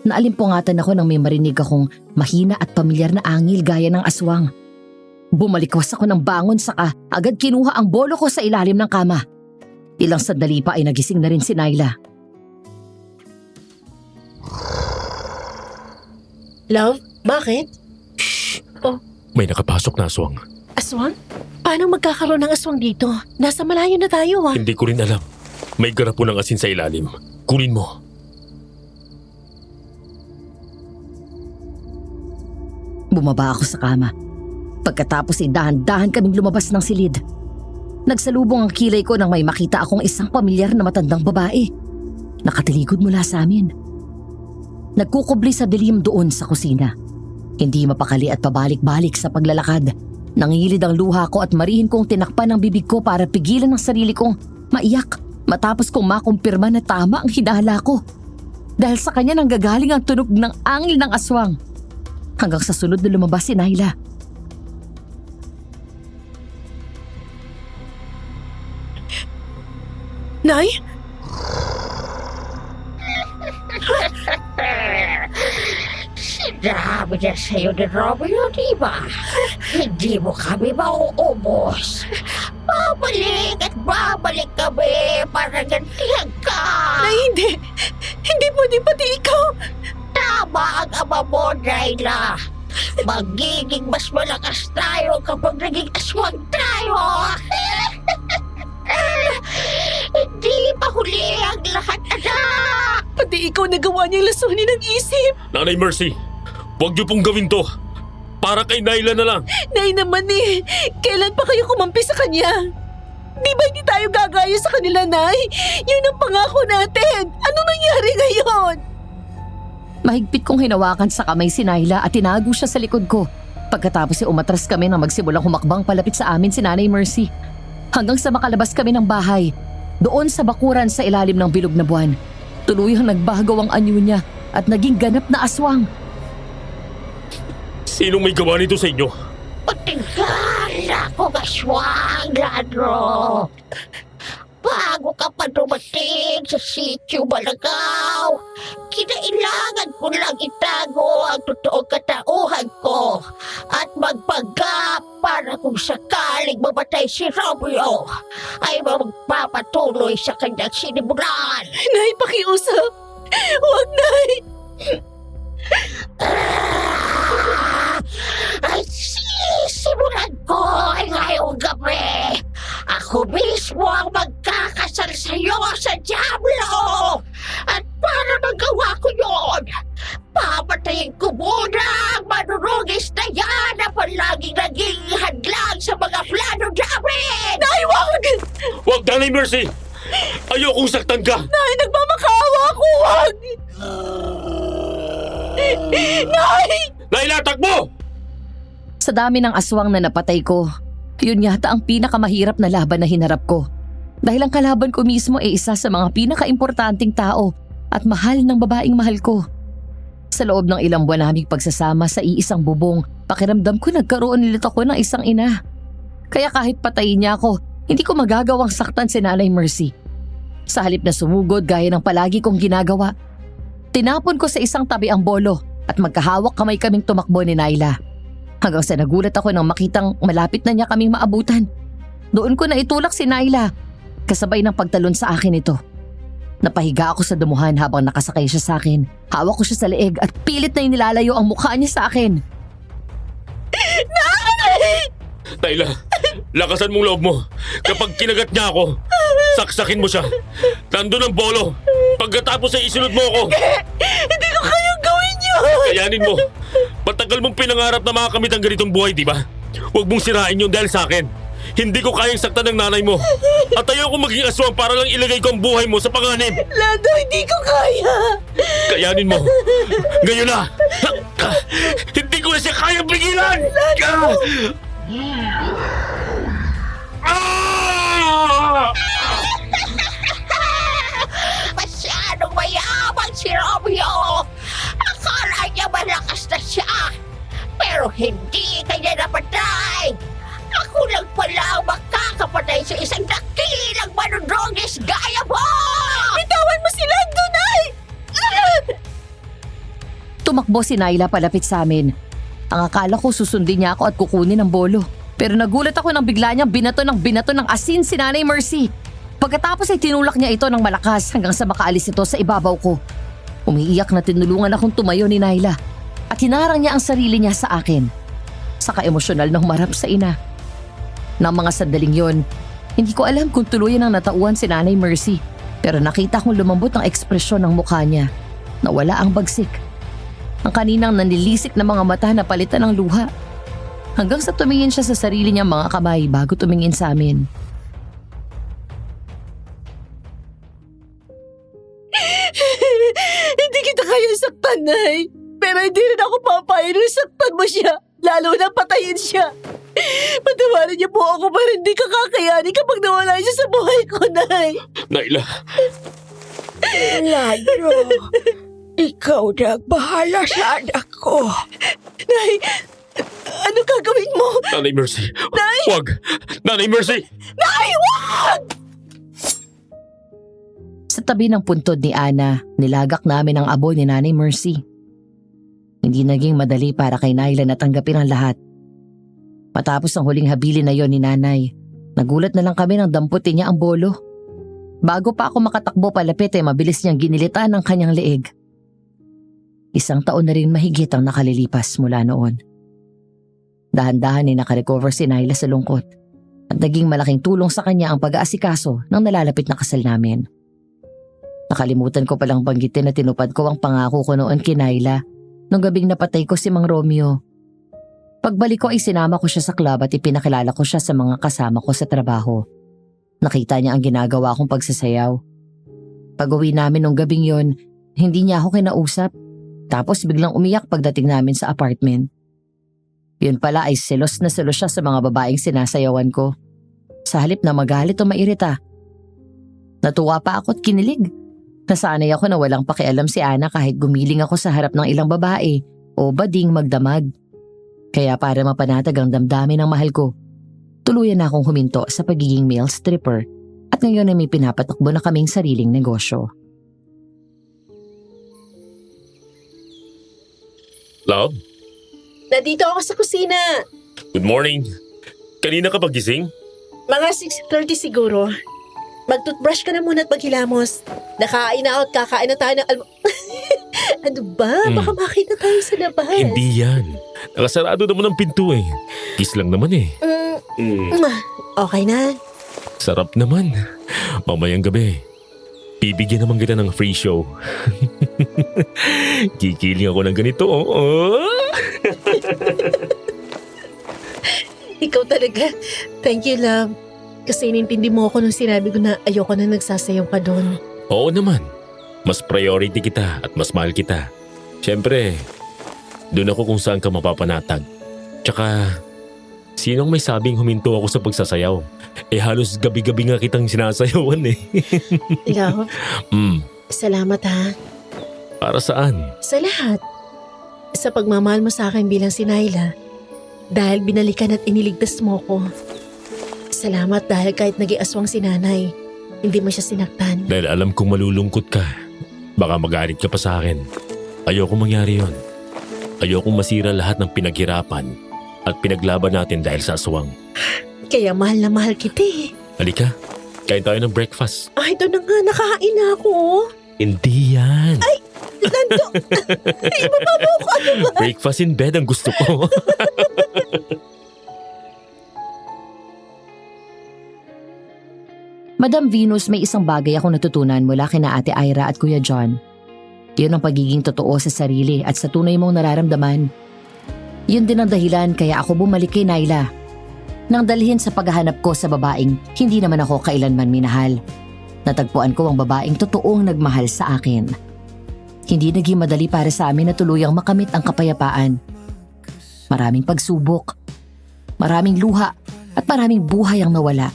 naalimpungatan ako nang may marinig akong mahina at pamilyar na angil gaya ng aswang. Bumalikwas ako ng bangon saka agad kinuha ang bolo ko sa ilalim ng kama. Ilang sandali pa ay nagising na rin si Naila.
Love, bakit?
May nakapasok na aswang.
Aswang? Paano magkakaroon ng aswang dito? Nasa malayo na tayo ah.
Hindi ko rin alam. May garapon ng asin sa ilalim. Kunin mo.
Bumaba ako sa kama. Pagkatapos ay dahan-dahan kaming lumabas ng silid. Nagsalubong ang kilay ko nang may makita akong isang pamilyar na matandang babae. Nakatiligod mula sa amin. Nagkukubli sa dilim doon sa kusina. Hindi mapakali at pabalik-balik sa paglalakad. Nangilid ang luha ko at marihin kong tinakpan ang bibig ko para pigilan ang sarili kong maiyak matapos kong makumpirma na tama ang hinala ko. Dahil sa kanya nanggagaling ang tunog ng angil ng aswang. Hanggang sa sunod na lumabas si Naila.
Nay?
Sinabi na sa'yo ni Romeo, di ba? Hindi mo kami mauubos. Babalik at babalik kami para gantihan ka.
Nay, hindi. Hindi pwede pati ikaw.
Tama ang ama mo, Naila. Magiging mas malakas tayo kapag naging aswang tayo. Hindi pa huli ang lahat, anak.
Pati ikaw nagawa niyang lasunin ng isip.
Nanay Mercy, huwag niyo pong gawin to. Para kay Naila na lang.
Nay naman eh. Kailan pa kayo kumampi sa kanya? Di ba hindi tayo gagaya sa kanila, Nay? Yun ang pangako natin. Ano nangyari ngayon?
Mahigpit kong hinawakan sa kamay si Naila at tinago siya sa likod ko. Pagkatapos ay umatras kami nang magsimulang humakbang palapit sa amin si Nanay Mercy. Hanggang sa makalabas kami ng bahay, doon sa bakuran sa ilalim ng bilog na buwan. Tuluyang nagbagaw ang anyo niya at naging ganap na aswang.
Sinong may gawa nito sa inyo?
Patingala ko aswang, Ladro. Bago ka pa dumating sa Sitio Balangaw, kinailangan ko lang itago ang totoong katauhan ko at magpanggap para kung sakaling mamatay si Romeo ay magpapatuloy sa kanyang sinimulan.
Nay, pakiusap. Huwag, Nay.
Ay sisimulan ko ay ngayong gabi. Ako mismo ang magkakasal sa iyo sa Diablo at
Nanay Mercy! Ayokong saktan ka!
Nay, nagmamakaawa ako! Wag! Nay!
Naila, takbo!
Sa dami ng aswang na napatay ko, yun yata ang pinakamahirap na laban na hinarap ko. Dahil ang kalaban ko mismo ay isa sa mga pinakaimportanteng tao at mahal ng babaeng mahal ko. Sa loob ng ilang buwan naming pagsasama sa iisang bubong, pakiramdam ko nagkaroon ulit ako ng isang ina. Kaya kahit patayin niya ako, hindi ko magagawang saktan si Nanay Mercy. Sa halip na sumugod gaya ng palagi kong ginagawa, tinapon ko sa isang tabi ang bolo at magkahawak kamay kaming tumakbo ni Naila. Hanggang sa nagulat ako nang makitang malapit na niya kaming maabutan. Doon ko na itulak si Naila, kasabay ng pagtalon sa akin ito. Napahiga ako sa dumuhan habang nakasakay siya sa akin. Hawak ko siya sa leeg at pilit na inilalayo ang mukha niya sa akin.
Naila, lakasan mong loob mo. Kapag kinagat niya ako, saksakin mo siya. Nandun ang bolo. Pagkatapos ay isunod mo ako.
Hindi ko kayang gawin yun!
Kayanin mo. Matagal mong pinangarap na makakamit ang ganitong buhay, di ba? Huwag mong sirain yun dahil sa akin. Hindi ko kayang saktan ng nanay mo. At ayoko maging aswang para lang ilagay ko ang buhay mo sa panganib.
Lando, hindi ko kaya!
Kayanin mo. Ngayon na. Hindi ko na siya kayang pigilan.
Masyadong mayabang si Romeo! Akala niya malakas na siya! Pero hindi kanya napatay! Ako lang pala ang makakapatay sa isang dakilang manudrogis gaya mo!
Bitawan mo si Lando, Nay!
Tumakbo si Naila palapit sa amin. Ang akala ko susundin niya ako at kukunin ang bolo. Pero nagulat ako nang bigla niyang binato ng asin si Nanay Mercy. Pagkatapos ay tinulak niya ito ng malakas hanggang sa makaalis ito sa ibabaw ko. Umiiyak na tinulungan akong tumayo ni Naila at hinarang niya ang sarili niya sa akin. Saka emosyonal na humarap sa ina. Nang mga sandaling yon, hindi ko alam kung tuluyan ang natauhan si Nanay Mercy. Pero nakita kong lumambot ang ekspresyon ng mukha niya. Nawala ang bagsik. Ang kaninang nanilisik na mga mata na palitan ng luha. Hanggang sa tumingin siya sa sarili niyang mga kamay bago tumingin sa amin.
Hindi kita kaya saktan, Nay. Pero hindi rin ako papayag na saktan mo siya. Lalo na patayin siya. Patawarin niyo po ako para hindi ka kakayanin kapag nawala siya sa buhay ko, Nay.
Naila,
Lando, ikaw na bahala sa anak ko.
Nay, ano gagawin mo?
Nanay Mercy.
Nay!
Huwag! Nanay Mercy!
Nay, wag!
Sa tabi ng puntod ni Ana, nilagak namin ang abo ni Nanay Mercy. Hindi naging madali para kay Naila na tanggapin ang lahat. Matapos ang huling habilin na yon ni Nanay, nagulat na lang kami nang damputin niya ang bolo. Bago pa ako makatakbo palapit ay mabilis niyang ginilitan ang kanyang leeg. 1 taon na rin mahigit ang nakalilipas mula noon. Dahan-dahan ay nakarecover si Naila sa lungkot at naging malaking tulong sa kanya ang pag-aasikaso ng nalalapit na kasal namin. Nakalimutan ko palang banggitin na tinupad ko ang pangako ko noon kay Naila nung gabing napatay ko si Mang Romeo. Pagbalik ko ay sinama ko siya sa club at ipinakilala ko siya sa mga kasama ko sa trabaho. Nakita niya ang ginagawa kong pagsasayaw. Pag-uwi namin nung gabing yon, hindi niya ako kinausap. Tapos biglang umiyak pagdating namin sa apartment. Yun pala ay selos na selos siya sa mga babaeng sinasayawan ko. Sa halip na magalit o mairita. Natuwa pa ako at kinilig. Nasanay ako na walang pakialam si Ana kahit gumiling ako sa harap ng ilang babae o bading magdamag. Kaya para mapanatag ang damdamin ng mahal ko, tuluyan na akong huminto sa pagiging male stripper at ngayon ay may pinapatakbo na kaming sariling negosyo.
Love,
Nandito ako sa kusina.
good morning. Kanina ka pagising?
Mga 6:30 siguro. Mag-toothbrush ka na muna at maghilamos. Nakain na ako at kakain na tayo ng Ano ba? Baka makita tayo sa labas.
Hindi yan. Nakasarado naman ang pinto eh. Kiss lang naman eh.
Okay na.
Sarap naman. Mamayang gabi, bibigyan naman kita ng free show. Kikiling ako ng ganito. Oh.
Ikaw talaga. Thank you, love. Kasi inintindi mo ako nung sinabi ko na ayoko na nagsasayaw ka doon.
Oo naman. Mas priority kita at mas mahal kita. Siyempre, doon ako kung saan ka mapapanatag. Tsaka, sinong may sabing huminto ako sa pagsasayaw? Halos gabi-gabi nga kitang sinasayawan eh.
Love, salamat ha.
Para saan?
Sa lahat. Sa pagmamahal mo sa akin bilang si Naila. Dahil binalikan at iniligtas mo ko. Salamat dahil kahit naging aswang si nanay, hindi mo siya sinaktan.
Dahil alam kong malulungkot ka. Baka magalit ka pa sa akin. Ayoko mangyari yon. Ayokong masira lahat ng pinaghirapan at pinaglaban natin dahil sa aswang.
Kaya mahal na mahal kita eh.
Halika, kain tayo ng breakfast.
Ay, ito na nga, nakakain na ako.
Hindi yan.
Lando, ibaba mo ako, ano ba?
Breakfast in bed ang gusto ko.
Madam Venus, may isang bagay akong natutunan mula kina Ate Ira at Kuya John. Yun ang pagiging totoo sa sarili at sa tunay mong nararamdaman. Yun din ang dahilan kaya ako bumalik kay Naila. Nang dalhin sa paghahanap ko sa babaeng hindi naman ako kailanman minahal. Natagpuan ko ang babaeng totoong nagmahal sa akin. Hindi naging madali para sa amin na tuluyang makamit ang kapayapaan. Maraming pagsubok, maraming luha at maraming buhay ang nawala.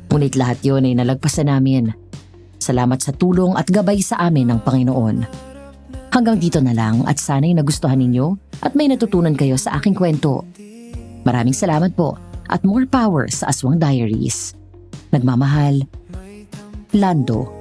Ngunit lahat yun ay nalagpasan namin. Salamat sa tulong at gabay sa amin ng Panginoon. Hanggang dito na lang at sana'y nagustuhan ninyo at may natutunan kayo sa aking kwento. Maraming salamat po at more power sa Aswang Diaries. Nagmamahal, Lando.